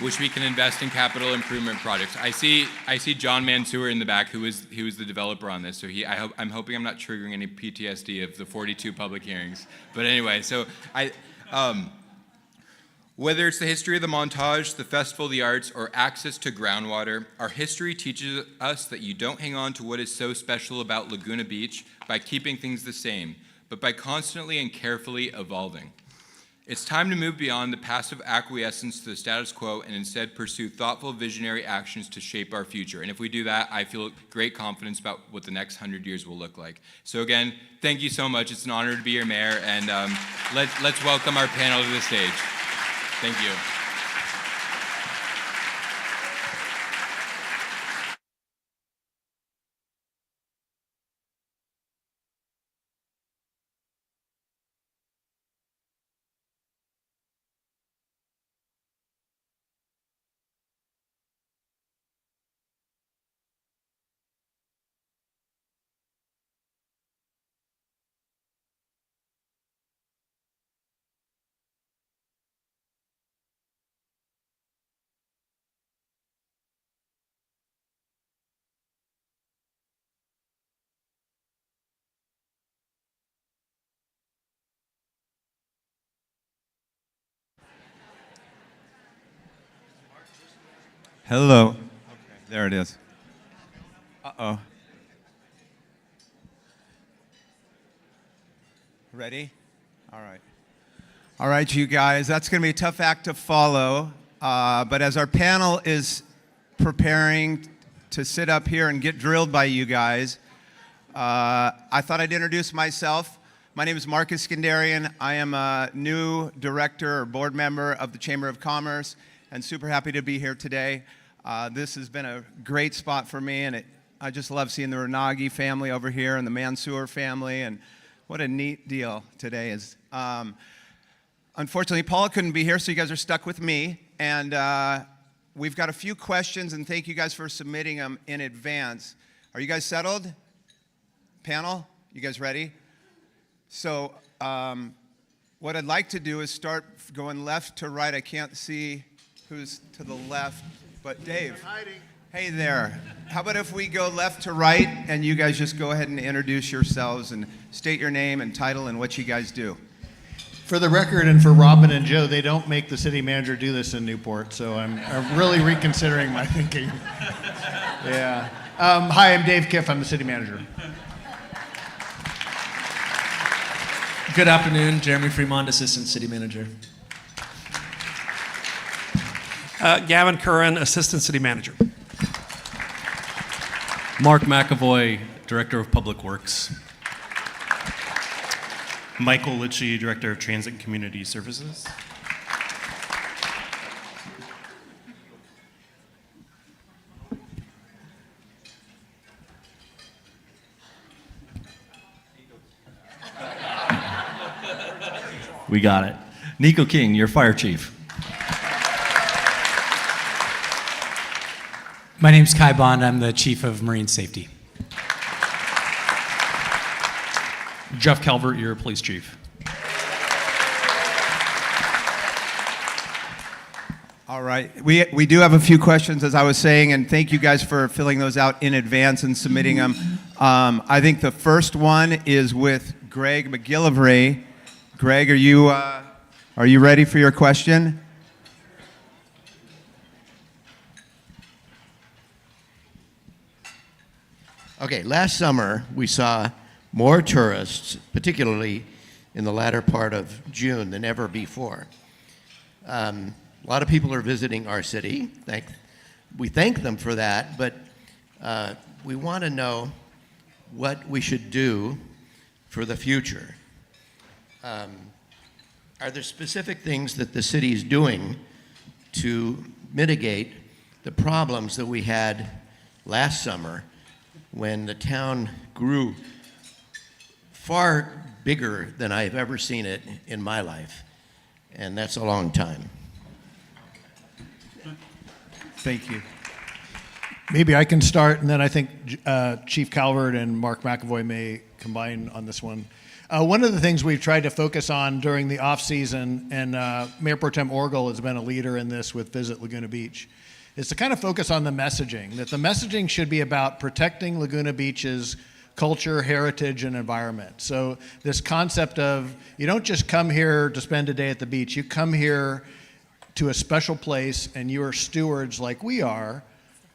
which we can invest in capital improvement projects. I see John Mansour in the back, who was the developer on this. So I'm hoping I'm not triggering any PTSD of the 42 public hearings. But anyway, so whether it's the history of the Montage, the Festival of the Arts, or access to groundwater, our history teaches us that you don't hang on to what is so special about Laguna Beach by keeping things the same, but by constantly and carefully evolving. It's time to move beyond the passive acquiescence to the status quo and instead pursue thoughtful, visionary actions to shape our future. And if we do that, I feel great confidence about what the next 100 years will look like. So again, thank you so much. It's an honor to be your mayor, and let's welcome our panel to the stage. Thank you. Hello. Okay, there it is. Uh-oh. Ready? All right. All right, you guys, that's going to be a tough act to follow. But as our panel is preparing to sit up here and get drilled by you guys, I thought I'd introduce myself. My name is Marcus Skandarian. I am a new director or board member of the Chamber of Commerce, and super happy to be here today. This has been a great spot for me, and I just love seeing the Renagi family over here and the Mansour family, and what a neat deal today is. Unfortunately, Paula couldn't be here, so you guys are stuck with me, and we've got a few questions, and thank you guys for submitting them in advance. Are you guys settled? Panel, you guys ready? So what I'd like to do is start going left to right. I can't see who's to the left, but Dave. Hey there. How about if we go left to right and you guys just go ahead and introduce yourselves and state your name and title and what you guys do. For the record and for Robin and Joe, they don't make the city manager do this in Newport, so I'm really reconsidering my thinking. Yeah. Hi, I'm Dave Kiff. I'm the city manager. Good afternoon, Jeremy Fremont, Assistant City Manager. Gavin Curran, Assistant City Manager. Mark McAvoy, Director of Public Works. Michael Litchie, Director of Transit and Community Services. We got it. Nico King, your Fire Chief. My name's Kai Bond. I'm the Chief of Marine Safety. Jeff Calvert, your Police Chief. All right. We do have a few questions, as I was saying, and thank you guys for filling those out in advance and submitting them. I think the first one is with Greg McGillivray. Greg, are you ready for your question? Okay, last summer we saw more tourists, particularly in the latter part of June, than ever before. A lot of people are visiting our city. We thank them for that, but we want to know what we should do for the future. Are there specific things that the city is doing to mitigate the problems that we had last summer when the town grew far bigger than I've ever seen it in my life? And that's a long time. Thank you. Maybe I can start, and then I think Chief Calvert and Mark McAvoy may combine on this one. One of the things we've tried to focus on during the off-season, and Mayor Pro Tem Orgel has been a leader in this with Visit Laguna Beach, is to kind of focus on the messaging, that the messaging should be about protecting Laguna Beach's culture, heritage, and environment. So this concept of, you don't just come here to spend a day at the beach, you come here to a special place and you are stewards like we are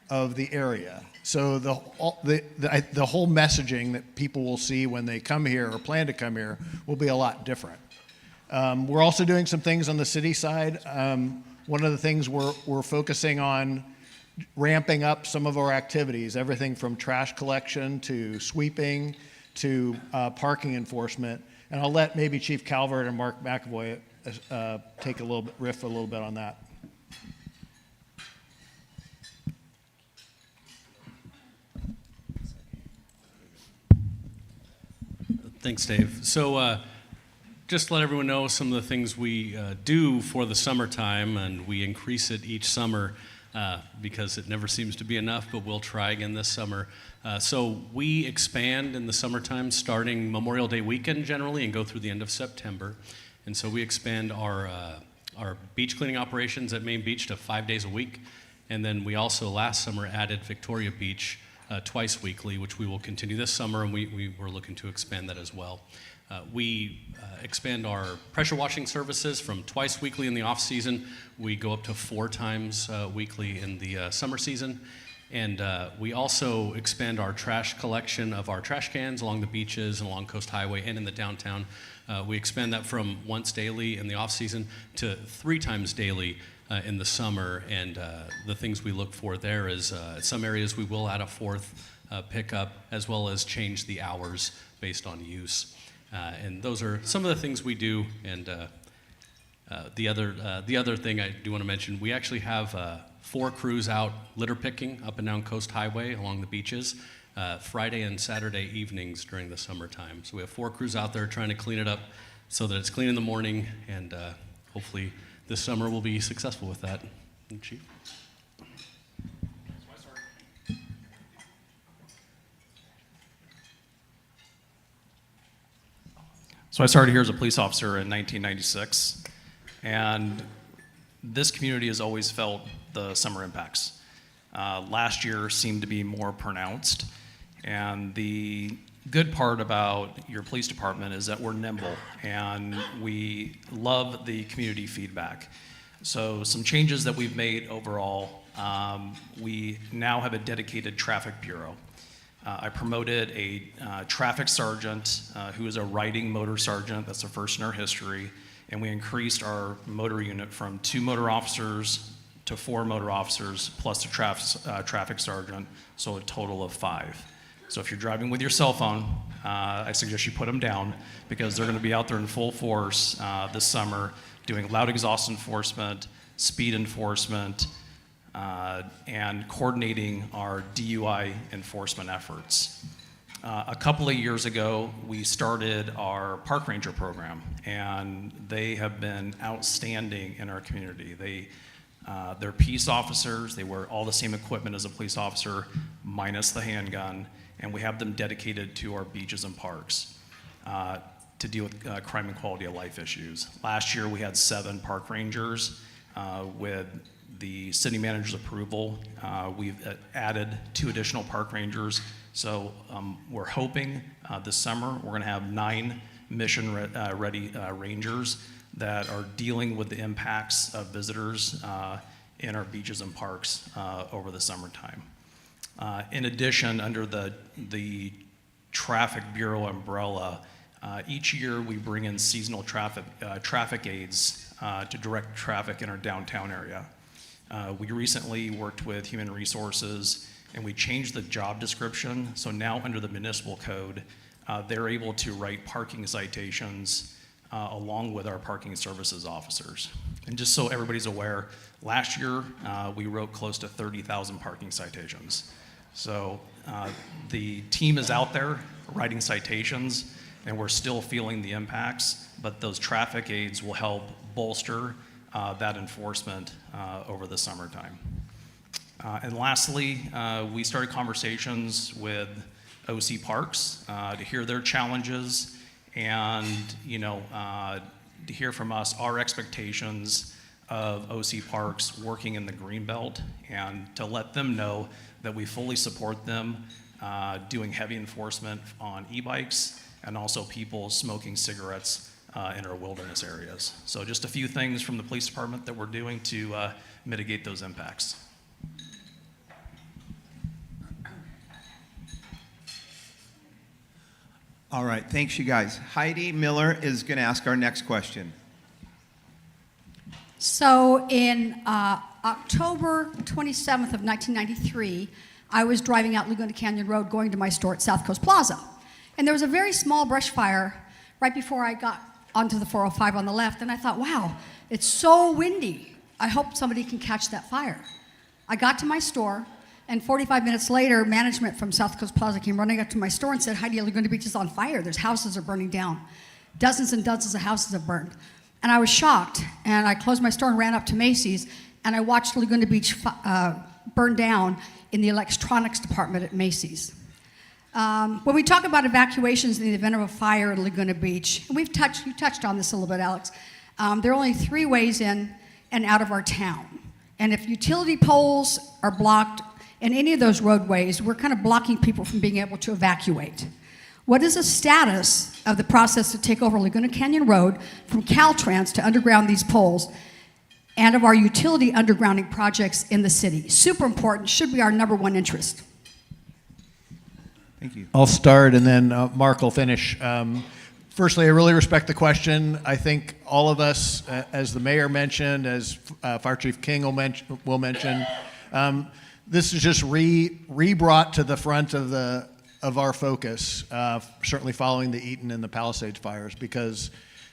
of the area. So the whole messaging that people will see when they come here or plan to come here will be a lot different. We're also doing some things on the city side. One of the things we're focusing on ramping up some of our activities, everything from trash collection to sweeping to parking enforcement. And I'll let maybe Chief Calvert and Mark McAvoy take a little bit, riff a little bit on that. Thanks, Dave. So just to let everyone know some of the things we do for the summertime, and we increase it each summer because it never seems to be enough, but we'll try again this summer. So we expand in the summertime starting Memorial Day weekend generally and go through the end of September. And so we expand our beach cleaning operations at Main Beach to 5 days a week. And then we also last summer added Victoria Beach twice weekly, which we will continue this summer, and we're looking to expand that as well. We expand our pressure washing services from twice weekly in the off season. We go up to 4 times weekly in the summer season. And we also expand our trash collection of our trash cans along the beaches and along Coast Highway and in the downtown. We expand that from once daily in the off season to 3 times daily in the summer. And the things we look for there is some areas we will add a 4th pickup, as well as change the hours based on use. And those are some of the things we do. And the other thing I do want to mention, we actually have 4 crews out litter picking up and down Coast Highway along the beaches, Friday and Saturday evenings during the summertime. So we have 4 crews out there trying to clean it up so that it's clean in the morning, and hopefully this summer we'll be successful with that. Chief? So I started here as a police officer in 1996, and this community has always felt the summer impacts. Last year seemed to be more pronounced, and the good part about your police department is that we're nimble, and we love the community feedback. So some changes that we've made overall, we now have a dedicated traffic bureau. I promoted a traffic sergeant who is a riding motor sergeant. That's the first in our history. And we increased our motor unit from 2 motor officers to 4 motor officers plus a traffic sergeant, so a total of 5. So if you're driving with your cell phone, I suggest you put them down, because they're going to be out there in full force this summer doing loud exhaust enforcement, speed enforcement, and coordinating our DUI enforcement efforts. A couple of years ago, we started our park ranger program, and they have been outstanding in our community. They're peace officers. They wear all the same equipment as a police officer, minus the handgun, and we have them dedicated to our beaches and parks to deal with crime and quality of life issues. Last year, we had 7 park rangers. With the city manager's approval, we've added 2 additional park rangers. So we're hoping this summer we're going to have 9 mission-ready rangers that are dealing with the impacts of visitors in our beaches and parks over the summertime. In addition, under the Traffic Bureau umbrella, each year we bring in seasonal traffic aides to direct traffic in our downtown area. We recently worked with Human Resources, and we changed the job description. So now under the municipal code, they're able to write parking citations along with our parking services officers. And just so everybody's aware, last year we wrote close to 30,000 parking citations. So the team is out there writing citations, and we're still feeling the impacts, but those traffic aides will help bolster that enforcement over the summertime. And lastly, we started conversations with OC Parks to hear their challenges and, to hear from us our expectations of OC Parks working in the Greenbelt, and to let them know that we fully support them doing heavy enforcement on e-bikes and also people smoking cigarettes in our wilderness areas. So just a few things from the police department that we're doing to mitigate those impacts. All right, thanks you guys. Heidi Miller is going to ask our next question. So in October 27th of 1993, I was driving out Laguna Canyon Road going to my store at South Coast Plaza. And there was a very small brush fire right before I got onto the 405 on the left, and I thought, wow, it's so windy. I hope somebody can catch that fire. I got to my store, and 45 minutes later, management from South Coast Plaza came running up to my store and said, Heidi, Laguna Beach is on fire. There's houses are burning down. Dozens and dozens of houses have burned. And I was shocked, and I closed my store and ran up to Macy's, and I watched Laguna Beach burn down in the electronics department at Macy's. When we talk about evacuations in the event of a fire in Laguna Beach, and you touched on this a little bit, Alex, there are only 3 ways in and out of our town. And if utility poles are blocked in any of those roadways, we're kind of blocking people from being able to evacuate. What is the status of the process to take over Laguna Canyon Road from Caltrans to underground these poles and of our utility undergrounding projects in the city? Super important, should be our number one interest. Thank you. I'll start and then Mark will finish. Firstly, I really respect the question. I think all of us, as the mayor mentioned, as Fire Chief King will mention, this is just re-brought to the front of our focus, certainly following the Eaton and the Palisades fires, because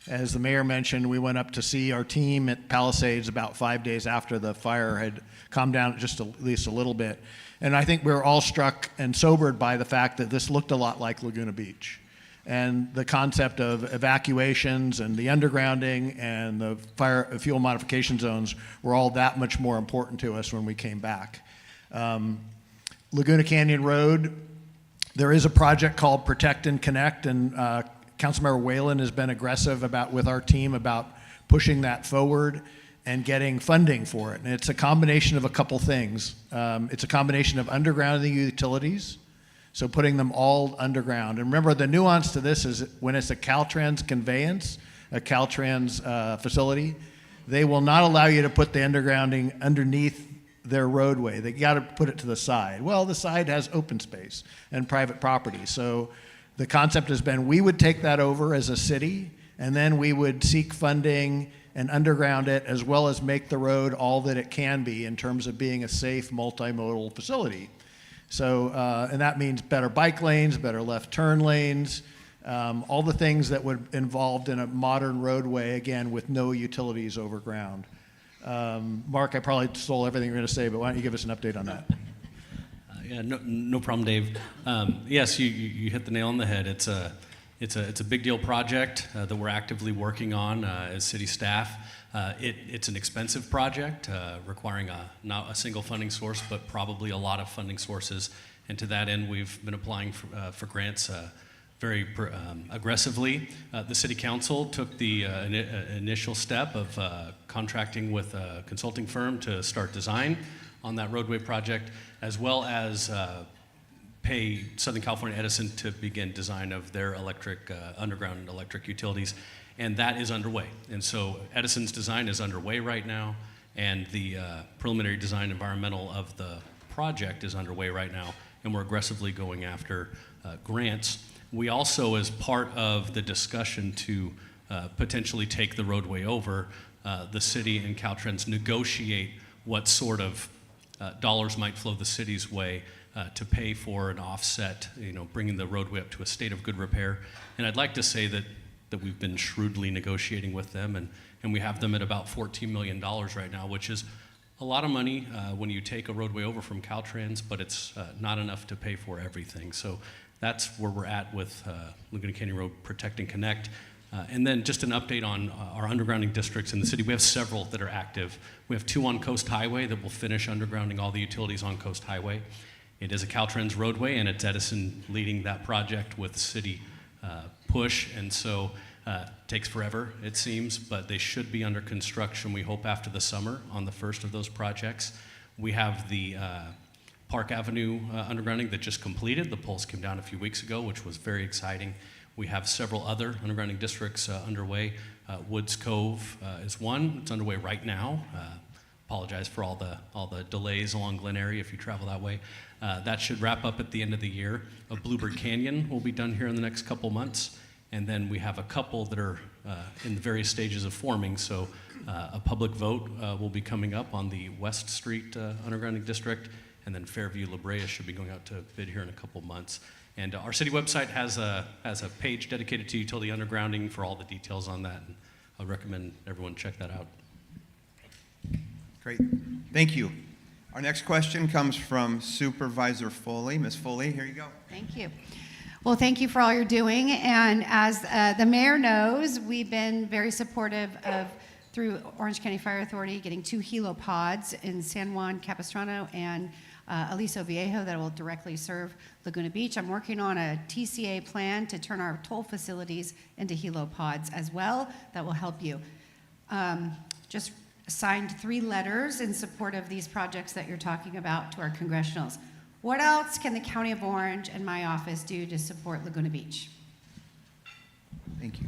as the mayor mentioned, we went up to see our team at Palisades about 5 days after the fire had calmed down just at least a little bit. And I think we were all struck and sobered by the fact that this looked a lot like Laguna Beach. And the concept of evacuations and the undergrounding and the fuel modification zones were all that much more important to us when we came back. Laguna Canyon Road, there is a project called Protect and Connect, and Councilmember Whalen has been aggressive with our team about pushing that forward and getting funding for it. And it's a combination of a couple things. It's a combination of undergrounding the utilities, so putting them all underground. And remember, the nuance to this is when it's a Caltrans conveyance, a Caltrans facility, they will not allow you to put the undergrounding underneath their roadway. They got to put it to the side. Well, the side has open space and private property. So the concept has been we would take that over as a city, and then we would seek funding and underground it, as well as make the road all that it can be in terms of being a safe multimodal facility. So, and that means better bike lanes, better left turn lanes, all the things that would involved in a modern roadway, again, with no utilities overground. Mark, I probably stole everything you're going to say, but why don't you give us an update on that? Yeah, no problem, Dave. Yes, you hit the nail on the head. It's a big deal project that we're actively working on as city staff. It's an expensive project requiring not a single funding source, but probably a lot of funding sources. And to that end, we've been applying for grants very aggressively. The City Council took the initial step of contracting with a consulting firm to start design on that roadway project, as well as pay Southern California Edison to begin design of their underground electric utilities. And that is underway. And so Edison's design is underway right now, and the preliminary design environmental of the project is underway right now, and we're aggressively going after grants. We also, as part of the discussion to potentially take the roadway over, the city and Caltrans negotiate what sort of dollars might flow the city's way to pay for an offset, bringing the roadway up to a state of good repair. And I'd like to say that we've been shrewdly negotiating with them, and we have them at about $14 million right now, which is a lot of money when you take a roadway over from Caltrans, but it's not enough to pay for everything. So that's where we're at with Laguna Canyon Road Protect and Connect. And then just an update on our undergrounding districts in the city. We have several that are active. We have 2 on Coast Highway that will finish undergrounding all the utilities on Coast Highway. It is a Caltrans roadway, and it's Edison leading that project with city push, and so takes forever, it seems, but they should be under construction, we hope, after the summer on the first of those projects. We have the Park Avenue undergrounding that just completed. The poles came down a few weeks ago, which was very exciting. We have several other undergrounding districts underway. Woods Cove is one. It's underway right now. Apologize for all the delays along Glen Area if you travel that way. That should wrap up at the end of the year. Bluebird Canyon will be done here in the next couple months. And then we have a couple that are in the various stages of forming. So a public vote will be coming up on the West Street undergrounding district. And then Fairview La Brea should be going out to bid here in a couple months. And our city website has a page dedicated to utility undergrounding for all the details on that. And I recommend everyone check that out. Great. Thank you. Our next question comes from Supervisor Foley. Ms. Foley, here you go. Thank you. Well, thank you for all you're doing. And as the mayor knows, we've been very supportive of, through Orange County Fire Authority, getting 2 helipods in San Juan Capistrano and Aliso Viejo that will directly serve Laguna Beach. I'm working on a TCA plan to turn our toll facilities into helipods as well. That will help you. Just signed 3 letters in support of these projects that you're talking about to our congressionals. What else can the County of Orange and my office do to support Laguna Beach? Thank you.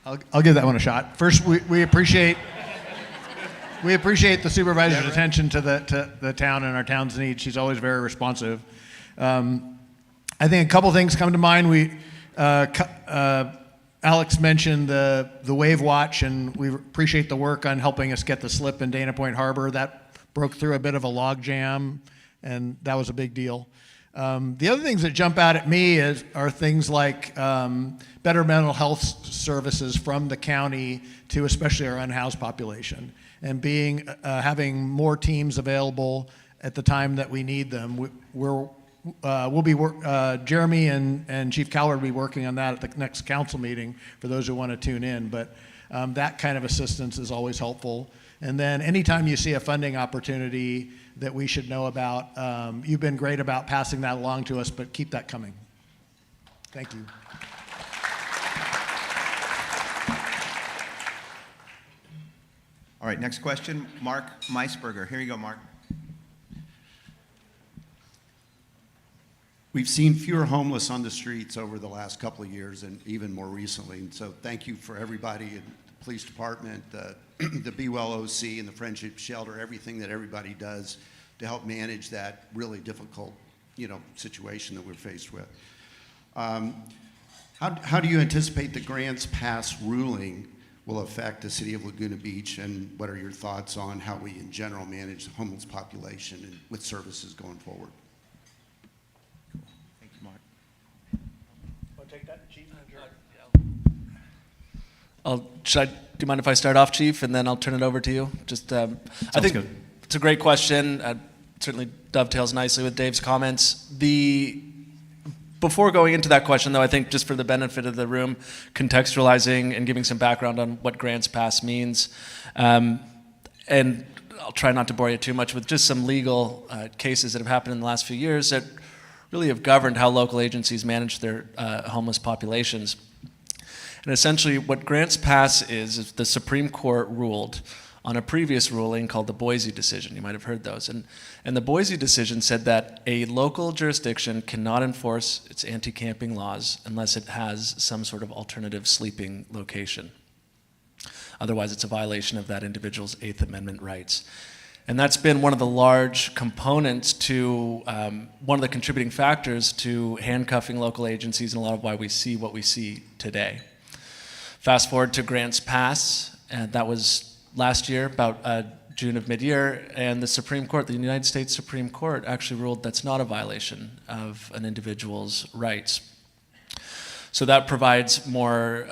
I'll give that one a shot. First, we appreciate the supervisor's attention to the town and our town's needs. She's always very responsive. I think a couple things come to mind. Alex mentioned the Wave Watch, and we appreciate the work on helping us get the slip in Dana Point Harbor. That broke through a bit of a log jam, and that was a big deal. The other things that jump out at me are things like better mental health services from the county to especially our unhoused population, and having more teams available at the time that we need them. Jeremy and Chief Callard will be working on that at the next council meeting for those who want to tune in. But that kind of assistance is always helpful. And then anytime you see a funding opportunity that we should know about, you've been great about passing that along to us, but keep that coming. Thank you. All right, next question, Mark Meisberger. Here you go, Mark. We've seen fewer homeless on the streets over the last couple of years and even more recently. And so thank you for everybody in the police department, the Be Well OC and the Friendship Shelter, everything that everybody does to help manage that really difficult, situation that we're faced with. How do you anticipate the Grants Pass ruling will affect the city of Laguna Beach, and what are your thoughts on how we in general manage the homeless population and with services going forward? Do you mind if I start off, Chief, and then I'll turn it over to you? I think good. It's a great question. Certainly dovetails nicely with Dave's comments. Before going into that question, though, I think just for the benefit of the room, contextualizing and giving some background on what Grants Pass means, and I'll try not to bore you too much with just some legal cases that have happened in the last few years that really have governed how local agencies manage their homeless populations. And essentially what Grants Pass is the Supreme Court ruled on a previous ruling called the Boise decision. You might have heard those. And the Boise decision said that a local jurisdiction cannot enforce its anti-camping laws unless it has some sort of alternative sleeping location. Otherwise, it's a violation of that individual's Eighth Amendment rights. And that's been one of the large components to, one of the contributing factors to handcuffing local agencies and a lot of why we see what we see today. Fast forward to Grants Pass, and that was last year, about June of mid-year, and the Supreme Court, the United States Supreme Court, actually ruled that's not a violation of an individual's rights. So that provides more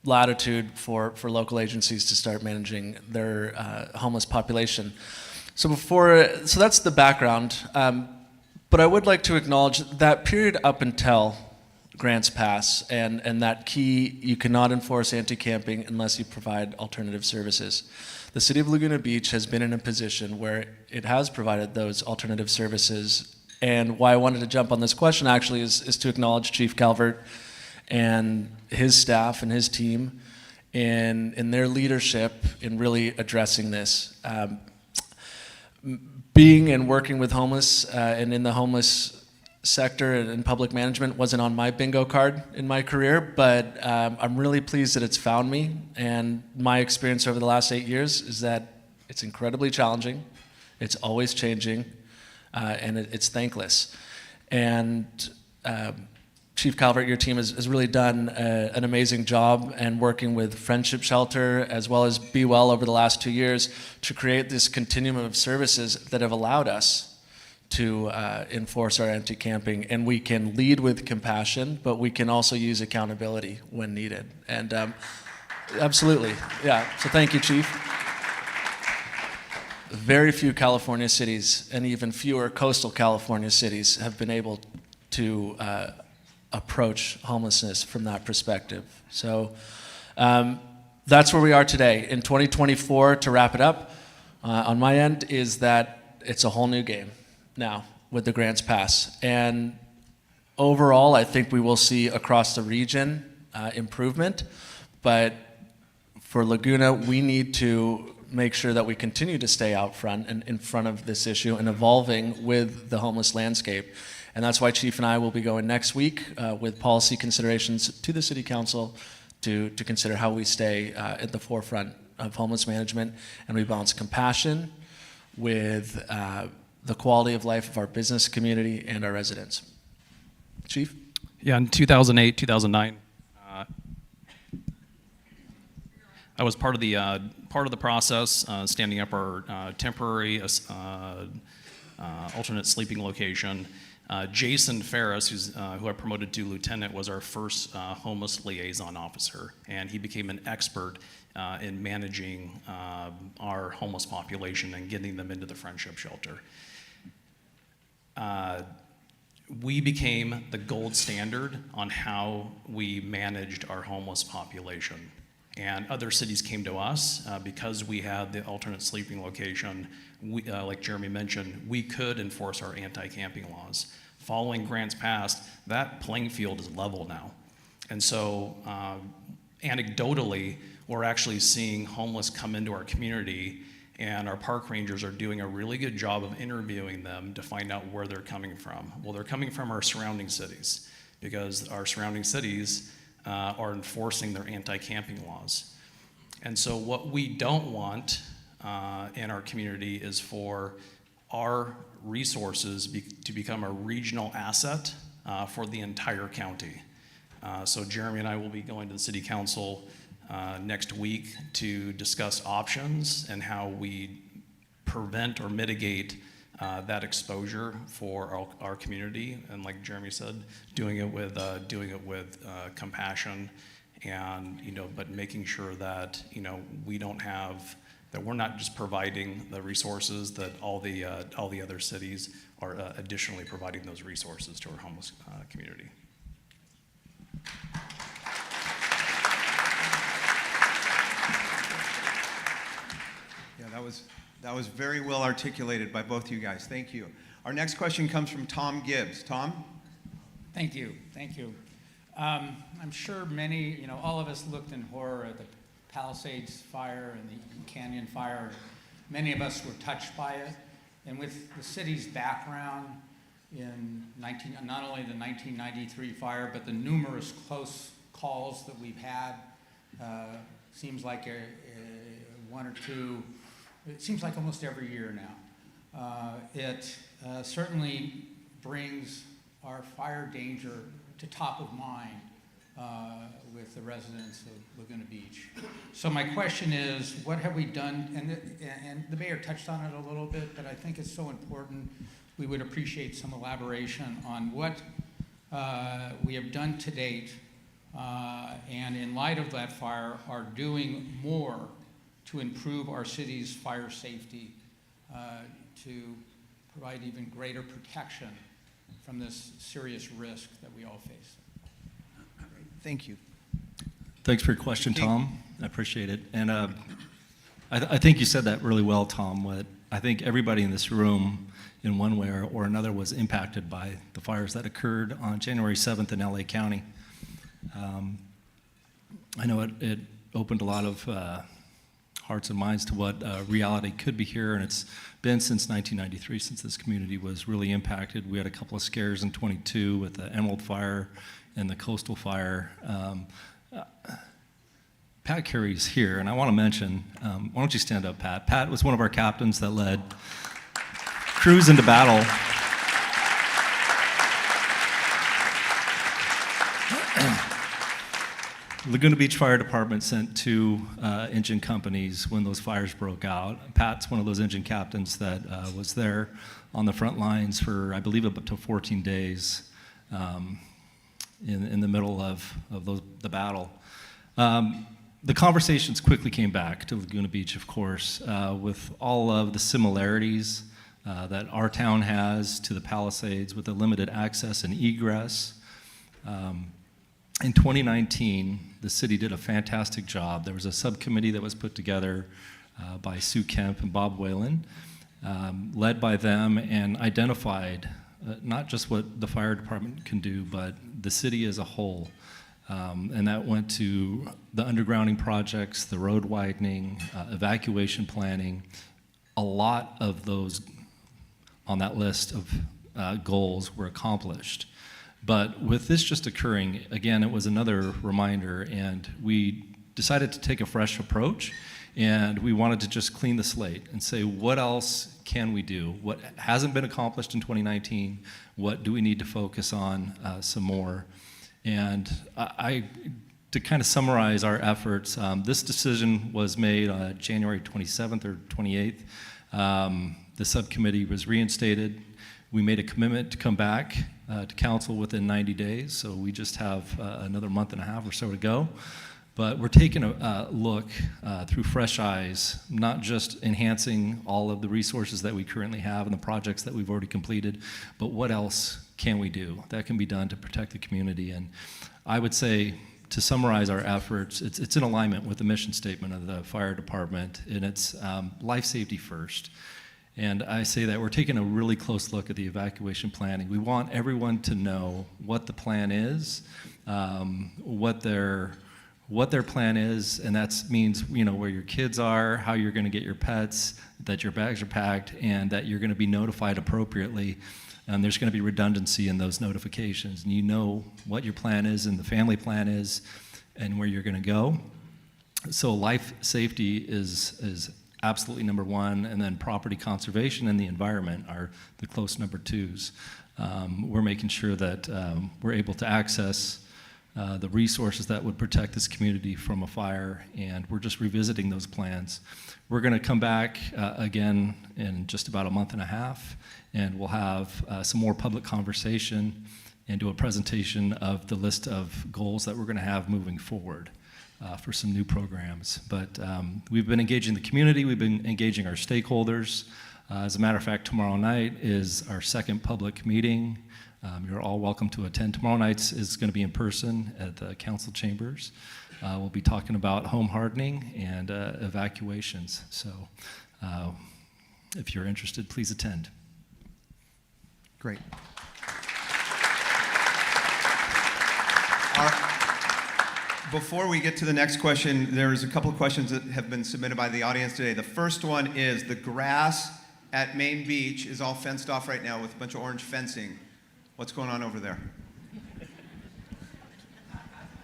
latitude for local agencies to start managing their homeless population. So that's the background, but I would like to acknowledge that period up until Grants Pass and that key, you cannot enforce anti-camping unless you provide alternative services. The city of Laguna Beach has been in a position where it has provided those alternative services, and why I wanted to jump on this question actually is to acknowledge Chief Calvert and his staff and his team in their leadership in really addressing this. Being and working with homeless and in the homeless sector and in public management wasn't on my bingo card in my career, but I'm really pleased that it's found me. And my experience over the last 8 years is that it's incredibly challenging, it's always changing, and it's thankless. And Chief Calvert, your team has really done an amazing job and working with Friendship Shelter as well as Be Well over the last 2 years to create this continuum of services that have allowed us to enforce our anti-camping. And we can lead with compassion, but we can also use accountability when needed. And absolutely, yeah. So thank you, Chief. Very few California cities and even fewer coastal California cities have been able to approach homelessness from that perspective. So that's where we are today. In 2024, to wrap it up, on my end, is that it's a whole new game now with the Grants Pass. And overall, I think we will see across the region improvement. But for Laguna, we need to make sure that we continue to stay out front and in front of this issue and evolving with the homeless landscape. And that's why Chief and I will be going next week with policy considerations to the City Council to consider how we stay at the forefront of homeless management, and we balance compassion with the quality of life of our business community and our residents. Chief? Yeah, in 2008, 2009, I was part of the process, standing up our temporary alternate sleeping location. Jason Ferris, who I promoted to lieutenant, was our first homeless liaison officer, and he became an expert in managing our homeless population and getting them into the Friendship Shelter. We became the gold standard on how we managed our homeless population. And other cities came to us because we had the alternate sleeping location. Like Jeremy mentioned, we could enforce our anti-camping laws. Following grants passed, that playing field is level now. And so anecdotally, we're actually seeing homeless come into our community, and our park rangers are doing a really good job of interviewing them to find out where they're coming from. Well, they're coming from our surrounding cities, because our surrounding cities are enforcing their anti-camping laws. And so what we don't want in our community is for our resources to become a regional asset for the entire county. So Jeremy and I will be going to the City Council next week to discuss options and how we prevent or mitigate that exposure for our community. And like Jeremy said, doing it with compassion, and but making sure that we don't have that we're not just providing the resources, that all the other cities are additionally providing those resources to our homeless community. Yeah, that was very well articulated by both you guys. Thank you. Our next question comes from Tom Gibbs. Tom? Thank you. I'm sure many, all of us looked in horror at the Palisades fire and the Canyon fire. Many of us were touched by it. And with the city's background in not only the 1993 fire, but the numerous close calls that we've had, seems like one or two, it seems like almost every year now. It certainly brings our fire danger to top of mind with the residents of Laguna Beach. So my question is, what have we done? And the mayor touched on it a little bit, but I think it's so important. We would appreciate some elaboration on what we have done to date, and in light of that fire, are doing more to improve our city's fire safety, to provide even greater protection from this serious risk that we all face. Thank you. Thanks for your question, Tom. I appreciate it. And I think you said that really well, Tom. I think everybody in this room, in one way or another, was impacted by the fires that occurred on January 7th in LA County. I know it opened a lot of hearts and minds to what reality could be here, and it's been since 1993 since this community was really impacted. We had a couple of scares in 22 with the Emerald Fire and the Coastal Fire. Pat Carey's here, and I want to mention, why don't you stand up, Pat? Pat was one of our captains that led crews into battle. Laguna Beach Fire Department sent 2 engine companies when those fires broke out. Pat's one of those engine captains that was there on the front lines for, I believe, up to 14 days in the middle of the battle. The conversations quickly came back to Laguna Beach, of course, with all of the similarities that our town has to the Palisades, with the limited access and egress. In 2019, the city did a fantastic job. There was a subcommittee that was put together by Sue Kemp and Bob Whalen, led by them, and identified not just what the fire department can do, but the city as a whole. And that went to the undergrounding projects, the road widening, evacuation planning. A lot of those on that list of goals were accomplished. But with this just occurring, again, it was another reminder, and we decided to take a fresh approach, and we wanted to just clean the slate and say, what else can we do? What hasn't been accomplished in 2019? What do we need to focus on some more? And to kind of summarize our efforts, this decision was made on January 27th or 28th. The subcommittee was reinstated. We made a commitment to come back to council within 90 days, so we just have another month and a half or so to go. But we're taking a look through fresh eyes, not just enhancing all of the resources that we currently have and the projects that we've already completed, but what else can we do that can be done to protect the community? And I would say, to summarize our efforts, it's in alignment with the mission statement of the fire department, and it's life safety first. And I say that we're taking a really close look at the evacuation planning. We want everyone to know what the plan is, what their plan is, and that means, you know, where your kids are, how you're going to get your pets, that your bags are packed, and that you're going to be notified appropriately. And there's going to be redundancy in those notifications, and you know what your plan is and the family plan is and where you're going to go. So life safety is absolutely number one, and then property conservation and the environment are the close number twos. We're making sure that we're able to access the resources that would protect this community from a fire, and we're just revisiting those plans. We're going to come back again in just about a month and a half, and we'll have some more public conversation and do a presentation of the list of goals that we're going to have moving forward for some new programs. But we've been engaging the community, we've been engaging our stakeholders. As a matter of fact, tomorrow night is our second public meeting. You're all welcome to attend. Tomorrow night is going to be in person at the council chambers. We'll be talking about home hardening and evacuations. So if you're interested, please attend. Great. Before we get to the next question, there's a couple of questions that have been submitted by the audience today. The first one is, the grass at Main Beach is all fenced off right now with a bunch of orange fencing. What's going on over there?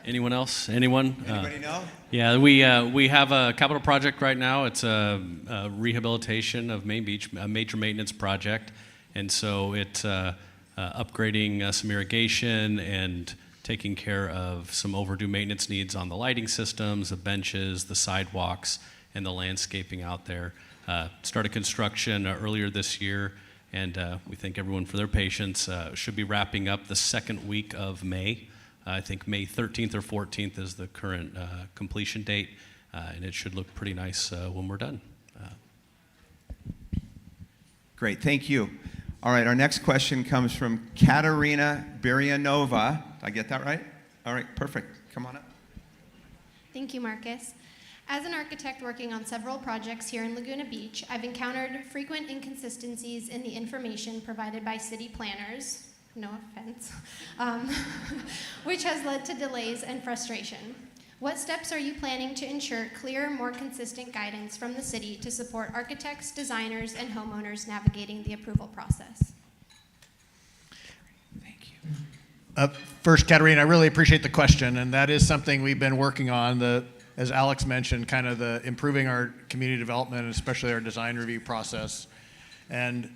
Anyone else? Anyone? Anybody know? Yeah, we have a capital project right now. It's a rehabilitation of Main Beach, a major maintenance project. And so it's upgrading some irrigation and taking care of some overdue maintenance needs on the lighting systems, the benches, the sidewalks, and the landscaping out there. Started construction earlier this year, and we thank everyone for their patience. Should be wrapping up the second week of May. I think May 13th or 14th is the current completion date, and it should look pretty nice when we're done. Great, thank you. All right, our next question comes from Katerina Berianova. Did I get that right? All right, perfect. Come on up. Thank you, Marcus. As an architect working on several projects here in Laguna Beach, I've encountered frequent inconsistencies in the information provided by city planners, no offense, which has led to delays and frustration. What steps are you planning to ensure clear, more consistent guidance from the city to support architects, designers, and homeowners navigating the approval process? Thank you. First, Katerina, I really appreciate the question, and that is something we've been working on. As Alex mentioned, kind of the improving our community development, and especially our design review process. And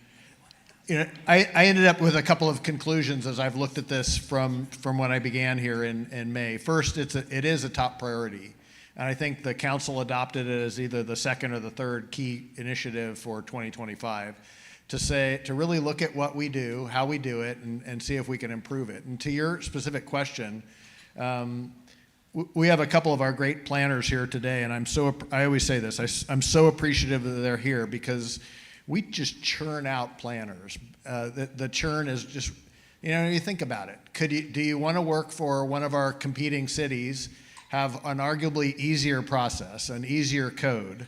you know, I ended up with a couple of conclusions as I've looked at this from when I began here in May. First, it is a top priority. And I think the council adopted it as either the second or the third key initiative for 2025 to really look at what we do, how we do it, and see if we can improve it. And to your specific question, we have a couple of our great planners here today, and I always say this, I'm so appreciative that they're here because we just churn out planners. The churn is just, you think about it. Do you want to work for one of our competing cities, have an arguably easier process, an easier code,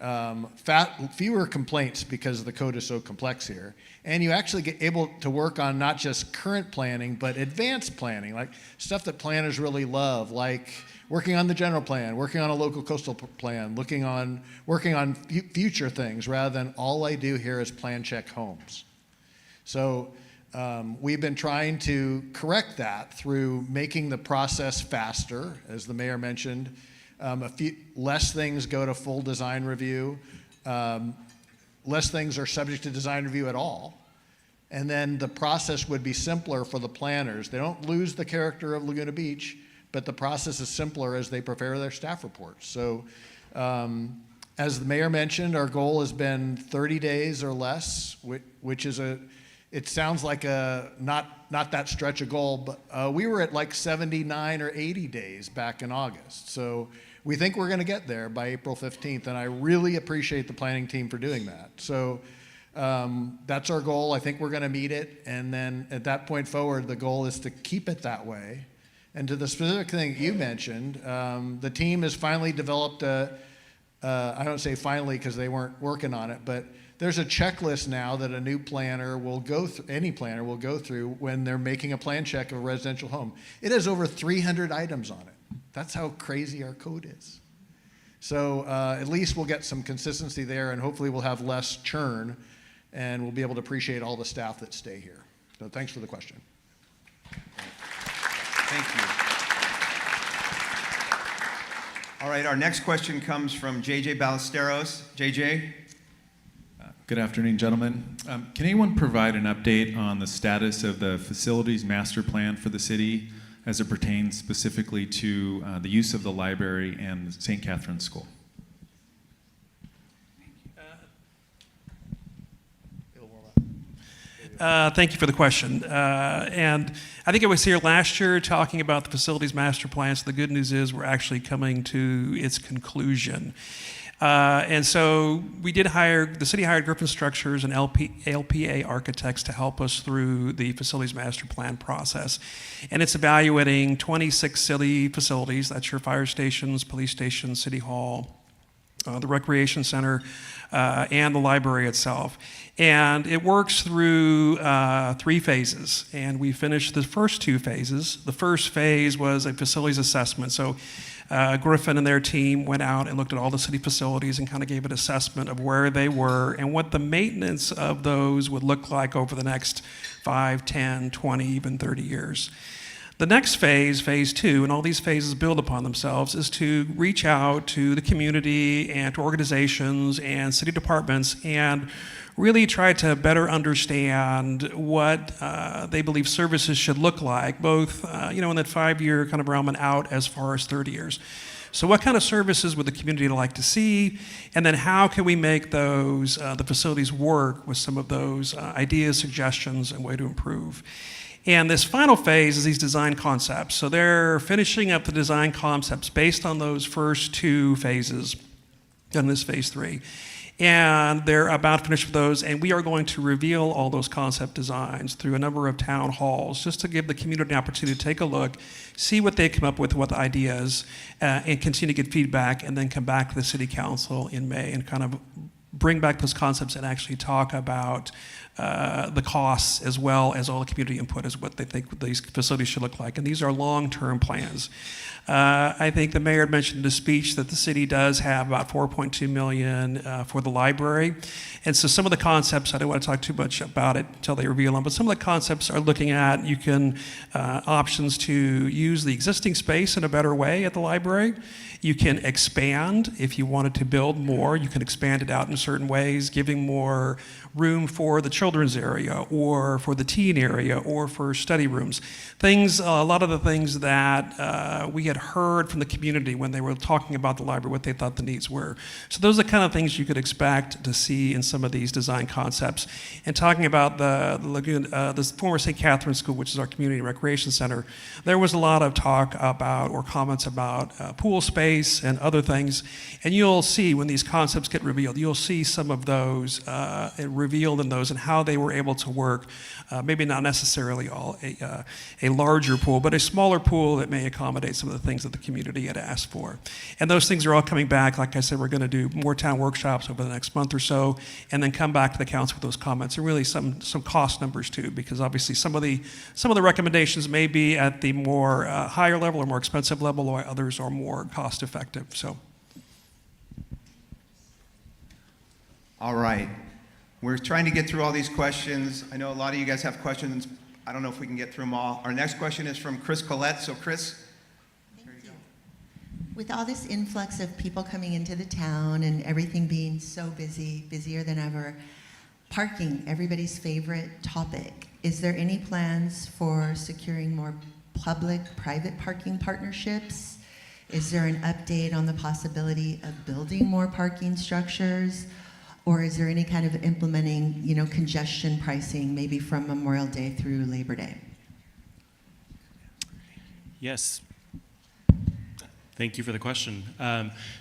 fewer complaints because the code is so complex here. And you actually get able to work on not just current planning, but advanced planning, like stuff that planners really love, like working on the general plan, working on a local coastal plan, working on future things, rather than all I do here is plan check homes. So we've been trying to correct that through making the process faster, as the mayor mentioned. Less things go to full design review. Less things are subject to design review at all. And then the process would be simpler for the planners. They don't lose the character of Laguna Beach, but the process is simpler as they prepare their staff reports. So as the mayor mentioned, our goal has been 30 days or less, which is it sounds like not that stretch a goal, but we were at like 79 or 80 days back in August. So we think we're going to get there by April 15th, and I really appreciate the planning team for doing that. So that's our goal. I think we're going to meet it, and then at that point forward, the goal is to keep it that way. And to the specific thing you mentioned, the team has finally developed I don't say finally because they weren't working on it, but there's a checklist now that a new planner will go through, any planner will go through when they're making a plan check of a residential home. It has over 300 items on it. That's how crazy our code is. So at least we'll get some consistency there, and hopefully we'll have less churn, and we'll be able to appreciate all the staff that stay here. So thanks for the question. Thank you. All right, our next question comes from JJ Ballesteros. JJ? Good afternoon, gentlemen. Can anyone provide an update on the status of the facilities master plan for the city as it pertains specifically to the use of the library and St. Catherine's School? Thank you for the question. And I think I was here last year talking about the facilities master plan. So the good news is we're actually coming to its conclusion. And so the city hired Griffin Structures and LPA architects to help us through the facilities master plan process. And it's evaluating 26 city facilities. That's your fire stations, police stations, city hall, the recreation center, and the library itself. And it works through 3 phases. And we finished the first 2 phases. The first phase was a facilities assessment. So Griffin and their team went out and looked at all the city facilities and kind of gave an assessment of where they were and what the maintenance of those would look like over the next 5, 10, 20, even 30 years. The next phase, phase 2, and all these phases build upon themselves, is to reach out to the community and to organizations and city departments and really try to better understand what they believe services should look like, both in that 5-year kind of realm and out as far as 30 years. So what kind of services would the community like to see? And then how can we make those, the facilities work with some of those ideas, suggestions, and way to improve? And this final phase is these design concepts. So they're finishing up the design concepts based on those first 2 phases in this phase 3. And they're about to finish with those, and we are going to reveal all those concept designs through a number of town halls just to give the community an opportunity to take a look, see what they come up with, what the ideas, and continue to get feedback, and then come back to the city council in May and kind of bring back those concepts and actually talk about the costs as well as all the community input as what they think these facilities should look like. And these are long-term plans. I think the mayor had mentioned in his speech that the city does have about $4.2 million for the library. And so some of the concepts, I don't want to talk too much about it until they reveal them, but some of the concepts are looking at options to use the existing space in a better way at the library. You can expand if you wanted to build more. You can expand it out in certain ways, giving more room for the children's area or for the teen area or for study rooms. A lot of the things that we had heard from the community when they were talking about the library, what they thought the needs were. So those are the kind of things you could expect to see in some of these design concepts. And talking about the former St. Catherine's School, which is our community recreation center, there was a lot of talk about or comments about pool space space and other things. And you'll see when these concepts get revealed, you'll see some of those revealed in those and how they were able to work. Maybe not necessarily all a larger pool, but a smaller pool that may accommodate some of the things that the community had asked for. And those things are all coming back. Like I said, we're going to do more town workshops over the next month or so, and then come back to the council with those comments and really some cost numbers too, because obviously some of the recommendations may be at the more higher level or more expensive level, or others are more cost effective. So. All right. We're trying to get through all these questions. I know a lot of you guys have questions. I don't know if we can get through them all. Our next question is from Chris Collette. So Chris. With all this influx of people coming into the town and everything being so busy, busier than ever, parking, everybody's favorite topic. Is there any plans for securing more public-private parking partnerships? Is there an update on the possibility of building more parking structures? Or is there any kind of implementing, congestion pricing, maybe from Memorial Day through Labor Day? Yes. Thank you for the question.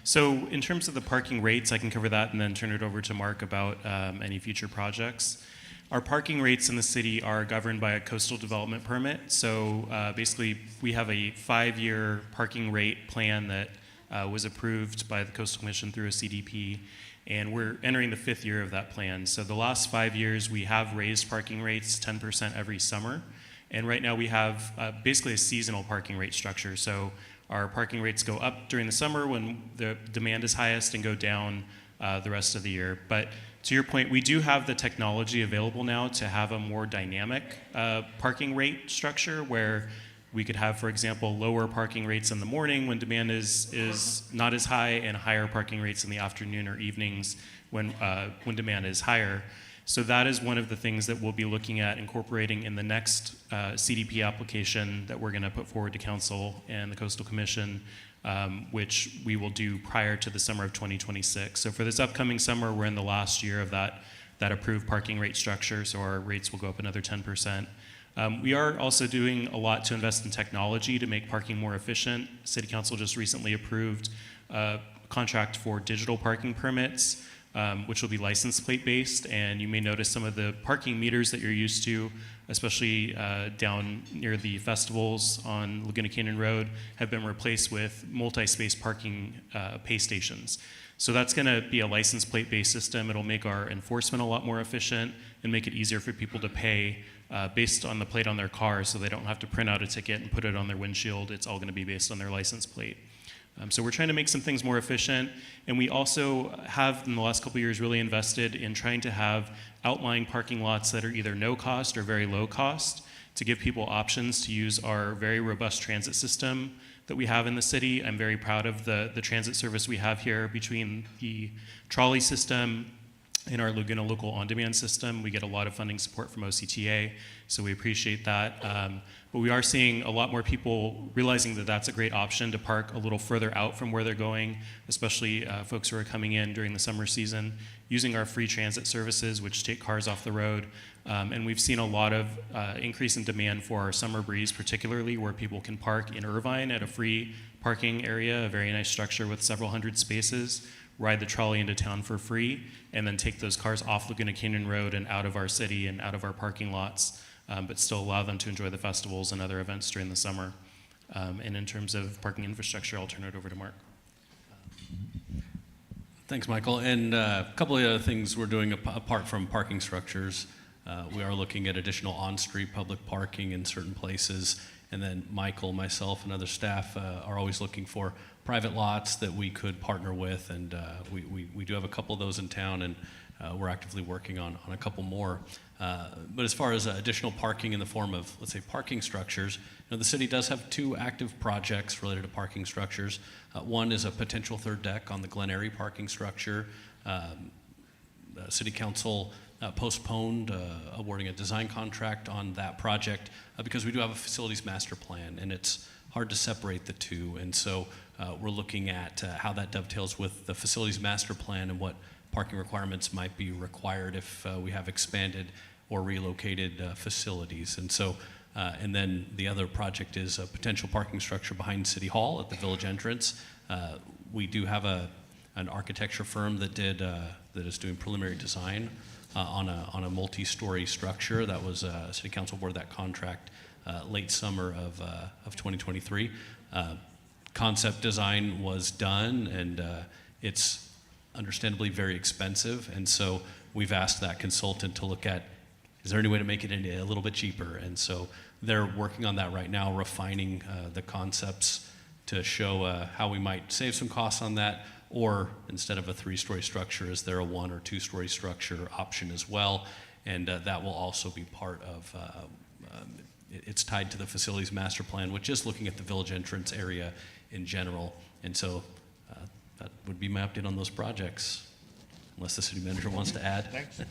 So in terms of the parking rates, I can cover that and then turn it over to Mark about any future projects. Our parking rates in the city are governed by a coastal development permit. So basically, we have a 5-year parking rate plan that was approved by the Coastal Commission through a CDP. And we're entering the 5th year of that plan. So the last 5 years, we have raised parking rates 10% every summer. And right now we have basically a seasonal parking rate structure. So our parking rates go up during the summer when the demand is highest and go down the rest of the year. But to your point, we do have the technology available now to have a more dynamic parking rate structure where we could have, for example, lower parking rates in the morning when demand is not as high, and higher parking rates in the afternoon or evenings when demand is higher. So that is one of the things that we'll be looking at incorporating in the next CDP application that we're going to put forward to Council and the Coastal Commission, which we will do prior to the summer of 2026. So for this upcoming summer, we're in the last year of that approved parking rate structure, so our rates will go up another 10%. We are also doing a lot to invest in technology to make parking more efficient. City Council just recently approved a contract for digital parking permits, which will be license plate based, and you may notice some of the parking meters that you're used to, especially down near the festivals on Laguna Canyon Road, have been replaced with multi-space parking pay stations. So that's going to be a license plate based system. It'll make our enforcement a lot more efficient and make it easier for people to pay based on the plate on their car, so they don't have to print out a ticket and put it on their windshield. It's all going to be based on their license plate. So we're trying to make some things more efficient, and we also have in the last couple of years really invested in trying to have outlying parking lots that are either no cost or very low cost to give people options to use our very robust transit system that we have in the city. I'm very proud of the transit service we have here between the trolley system in our Laguna Local On-Demand system. We get a lot of funding support from OCTA, so we appreciate that. But we are seeing a lot more people realizing that that's a great option to park a little further out from where they're going, especially folks who are coming in during the summer season, using our free transit services, which take cars off the road. And we've seen a lot of increase in demand for our summer breeze, particularly where people can park in Irvine at a free parking area, a very nice structure with several hundred spaces, ride the trolley into town for free, and then take those cars off Laguna Canyon Road and out of our city and out of our parking lots, but still allow them to enjoy the festivals and other events during the summer. And in terms of parking infrastructure, I'll turn it over to Mark. Thanks, Michael. And a couple of other things we're doing apart from parking structures. We are looking at additional on-street public parking in certain places. And then Michael, myself, and other staff are always looking for private lots that we could partner with. And we do have a couple of those in town, and we're actively working on a couple more. But as far as additional parking in the form of, let's say, parking structures, the city does have 2 active projects related to parking structures. One is a potential third deck on the Glen Eyrie parking structure. The City Council postponed awarding a design contract on that project because we do have a facilities master plan, and it's hard to separate the two. And so we're looking at how that dovetails with the facilities master plan and what parking requirements might be required if we have expanded or relocated facilities. And so, and then the other project is a potential parking structure behind City Hall at the village entrance. We do have an architecture firm that is doing preliminary design on a multi-story structure. That was City Council awarded that contract late summer of 2023. Concept design was done, and it's understandably very expensive, and so we've asked that consultant to look at, is there any way to make it a little bit cheaper? And so they're working on that right now, refining the concepts to show how we might save some costs on that, or instead of a 3-story structure, is there a 1 or 2-story structure option as well? And that will also be part of, it's tied to the facilities master plan, which is looking at the village entrance area in general. And so that would be my update on those projects, unless the city manager wants to add. Thanks.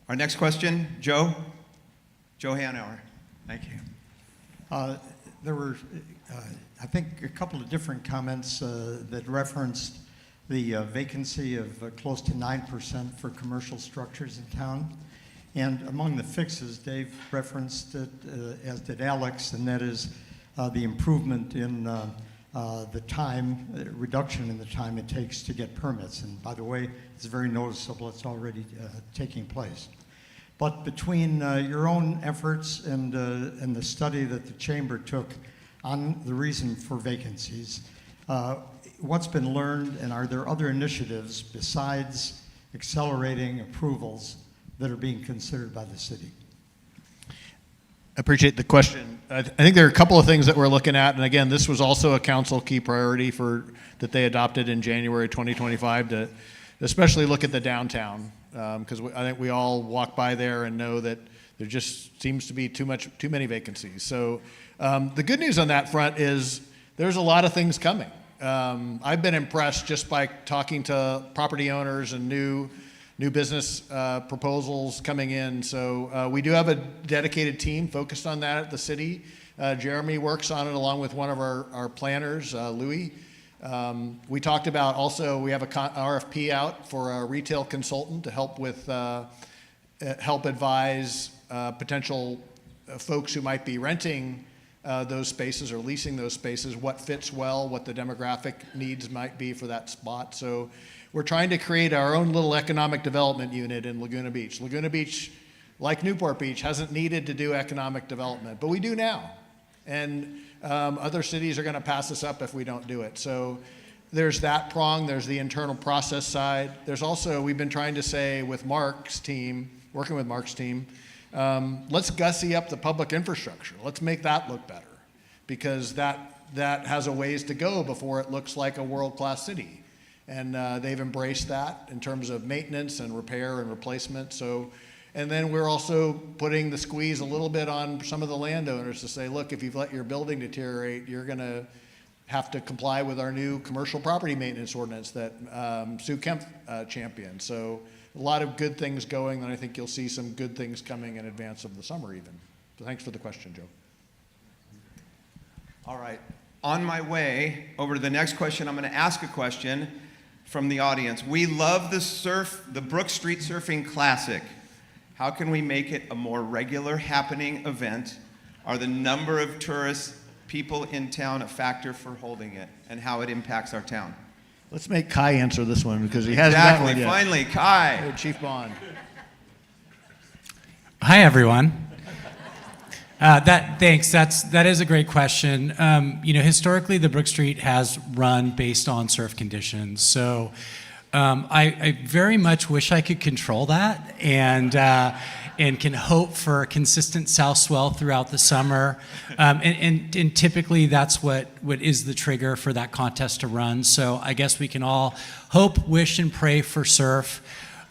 Our next question, Joe Hanauer. Thank you. There were, I think, a couple of different comments that referenced the vacancy of close to 9% for commercial structures in town. And among the fixes, Dave referenced it, as did Alex, and that is the improvement in the time, reduction in the time it takes to get permits. And by the way, it's very noticeable. It's already taking place. But between your own efforts and the study that the Chamber took on the reason for vacancies, what's been learned, and are there other initiatives besides accelerating approvals that are being considered by the city? I appreciate the question. I think there are a couple of things that we're looking at, and again, this was also a council key priority that they adopted in January 2025 to especially look at the downtown, because I think we all walk by there and know that there just seems to be too many vacancies. So the good news on that front is there's a lot of things coming. I've been impressed just by talking to property owners and new business proposals coming in. So we do have a dedicated team focused on that at the city. Jeremy works on it along with one of our planners, Louis. We talked about also, we have a RFP out for a retail consultant to help with, help advise potential folks who might be renting those spaces or leasing those spaces, what fits well, what the demographic needs might be for that spot. So we're trying to create our own little economic development unit in Laguna Beach. Laguna Beach, like Newport Beach, hasn't needed to do economic development, but we do now. And other cities are going to pass us up if we don't do it. So there's that prong. There's the internal process side. There's also, we've been trying to say with Mark's team, working with Mark's team, let's gussy up the public infrastructure. Let's make that look better, because that has a ways to go before it looks like a world-class city. And they've embraced that in terms of maintenance and repair and replacement. So, and then we're also putting the squeeze a little bit on some of the landowners to say, look, if you've let your building deteriorate, you're going to have to comply with our new commercial property maintenance ordinance that Sue Kemp championed. So a lot of good things going, and I think you'll see some good things coming in advance of the summer even. So thanks for the question, Joe. All right. On my way over to the next question, I'm going to ask a question from the audience. We love the Brook Street Surfing Classic. How can we make it a more regular happening event? Are the number of tourists, people in town, a factor for holding it, and how it impacts our town? Let's make Kai answer this one because he hasn't got one yet. Finally, Kai. Hey, Chief Bond. Hi, everyone. Thanks. That is a great question. Historically, the Brook Street has run based on surf conditions. So I very much wish I could control that and can hope for a consistent south swell throughout the summer. And typically that's what is the trigger for that contest to run. So I guess we can all hope, wish, and pray for surf.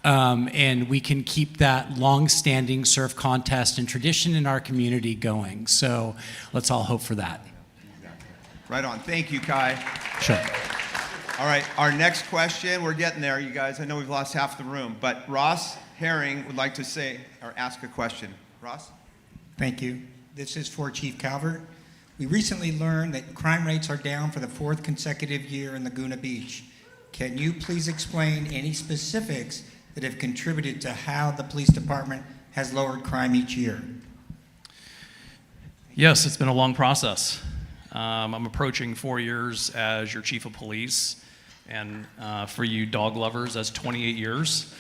And we can keep that long-standing surf contest and tradition in our community going. So let's all hope for that. Right on. Thank you, Kai. Sure. All right, our next question, we're getting there, you guys. I know we've lost half the room, but Ross Herring would like to say or ask a question. Ross? Thank you. This is for Chief Calvert. We recently learned that crime rates are down for the 4th consecutive year in Laguna Beach. Can you please explain any specifics that have contributed to how the police department has lowered crime each year? Yes, it's been a long process. I'm approaching 4 years as your chief of police, and for you dog lovers, that's 28 years.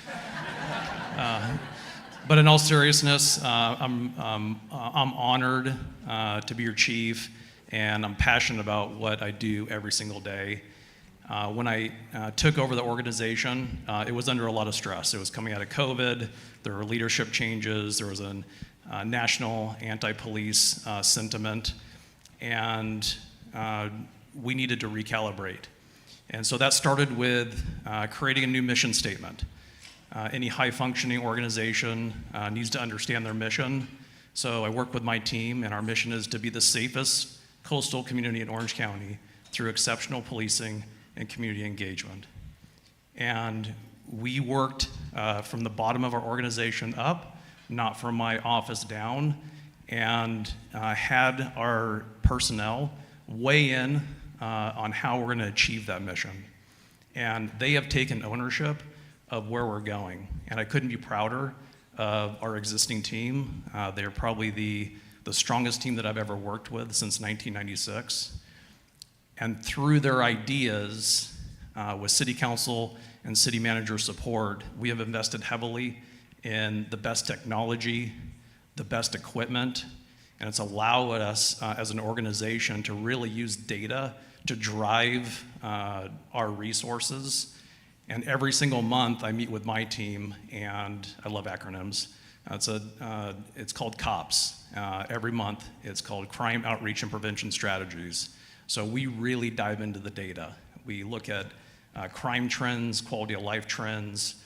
But in all seriousness, I'm honored to be your chief, and I'm passionate about what I do every single day. When I took over the organization, it was under a lot of stress. It was coming out of COVID, there were leadership changes, there was a national anti-police sentiment, and we needed to recalibrate. And so that started with creating a new mission statement. Any high-functioning organization needs to understand their mission. So I work with my team, and our mission is to be the safest coastal community in Orange County through exceptional policing and community engagement. And we worked from the bottom of our organization up, not from my office down, and had our personnel weigh in on how we're going to achieve that mission. And they have taken ownership of where we're going. And I couldn't be prouder of our existing team. They're probably the strongest team that I've ever worked with since 1996. And through their ideas, with city council and city manager support, we have invested heavily in the best technology, the best equipment, and it's allowed us as an organization to really use data to drive our resources. And every single month I meet with my team, and I love acronyms. It's called COPS. Every month it's called Crime Outreach and Prevention Strategies. So we really dive into the data. We look at crime trends, quality of life trends,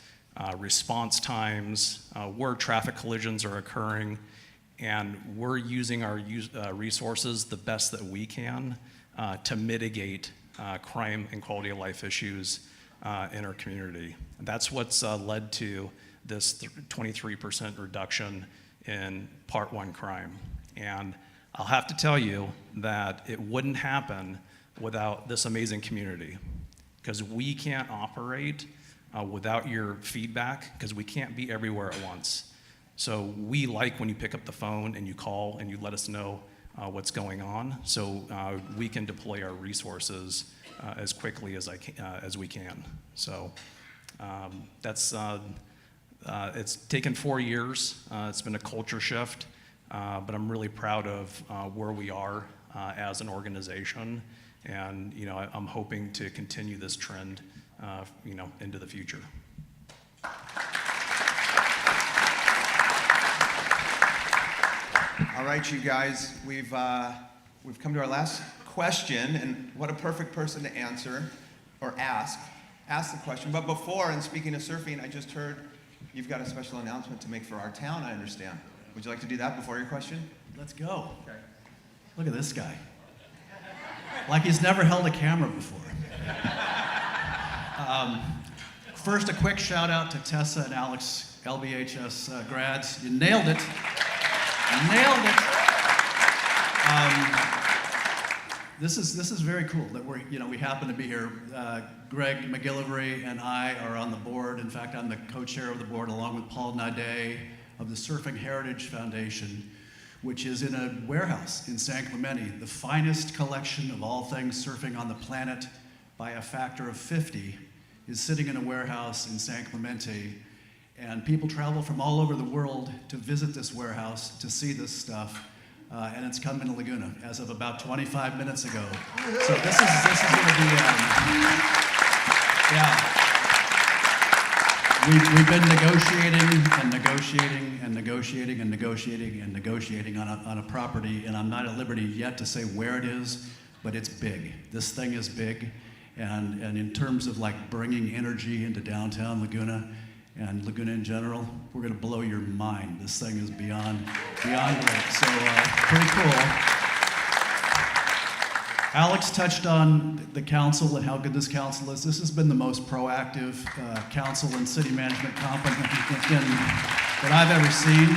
response times, where traffic collisions are occurring, and we're using our resources the best that we can to mitigate crime and quality of life issues in our community. That's what's led to this 23% reduction in Part 1 crime. And I'll have to tell you that it wouldn't happen without this amazing community, because we can't operate without your feedback, because we can't be everywhere at once. So we like when you pick up the phone and you call and you let us know what's going on, so we can deploy our resources as quickly as we can. So it's taken 4 years. It's been a culture shift, but I'm really proud of where we are as an organization, and I'm hoping to continue this trend, into the future. All right, you guys, we've come to our last question, and what a perfect person to answer or ask the question. But before, and speaking of surfing, I just heard you've got a special announcement to make for our town, I understand. Would you like to do that before your question? Let's go. Okay. Look at this guy. Like he's never held a camera before. First, a quick shout out to Tessa and Alex, LBHS grads. You nailed it. Nailed it. This is very cool that we happen to be here. Greg McGillivray and I are on the board. In fact, I'm the co-chair of the board along with Paul Nade of the Surfing Heritage Foundation, which is in a warehouse in San Clemente, the finest collection of all things surfing on the planet by a factor of 50 is sitting in a warehouse in San Clemente. And people travel from all over the world to visit this warehouse to see this stuff. And it's come into Laguna as of about 25 minutes ago. So this is going to be, yeah. We've been negotiating on a property, and I'm not at liberty yet to say where it is, but it's big. This thing is big, and in terms of like bringing energy into downtown Laguna and Laguna in general, we're going to blow your mind. This thing is beyond great. So pretty cool. Alex touched on the council and how good this council is. This has been the most proactive council and city management complement that I've ever seen.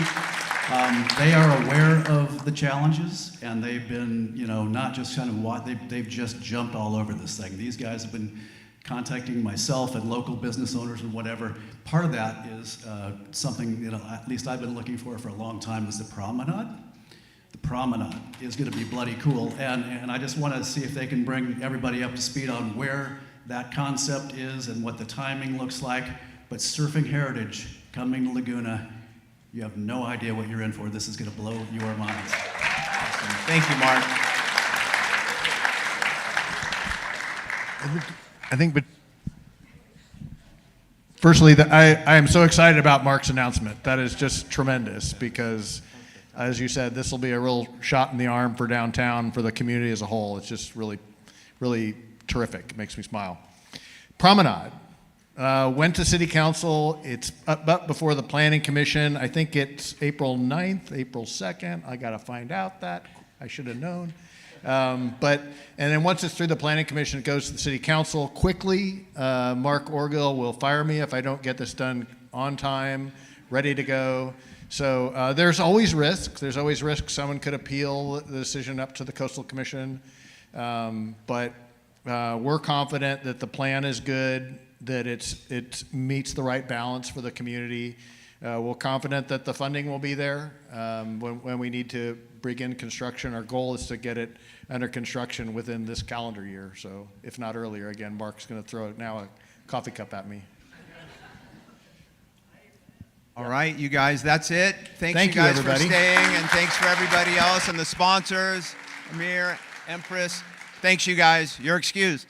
They are aware of the challenges, and they've been, not just kind of they've just jumped all over this thing. These guys have been contacting myself and local business owners and whatever. Part of that is something, at least I've been looking for a long time, is the promenade. The promenade is going to be bloody cool. And I just want to see if they can bring everybody up to speed on where that concept is and what the timing looks like. But surfing heritage coming to Laguna, you have no idea what you're in for. This is going to blow your minds. Thank you, Mark. I think, but firstly, I am so excited about Mark's announcement. That is just tremendous because, as you said, this will be a real shot in the arm for downtown, for the community as a whole. It's just really, really terrific. It makes me smile. Promenade. Went to City Council. It's up before the Planning Commission. I think it's April 9th, April 2nd. I got to find out that. I should have known. And then once it's through the Planning Commission, it goes to the City Council quickly. Mark Orgill will fire me if I don't get this done on time, ready to go. So there's always risk. There's always risk someone could appeal the decision up to the Coastal Commission. But we're confident that the plan is good, that it meets the right balance for the community. We're confident that the funding will be there when we need to begin construction. Our goal is to get it under construction within this calendar year. So if not earlier, again, Mark's going to throw now a coffee cup at me. All right, you guys, that's it. Thank you you, guys everybody. for staying, and thanks for everybody else and the sponsors, Amir, Empress. Thanks, you guys. You're excused.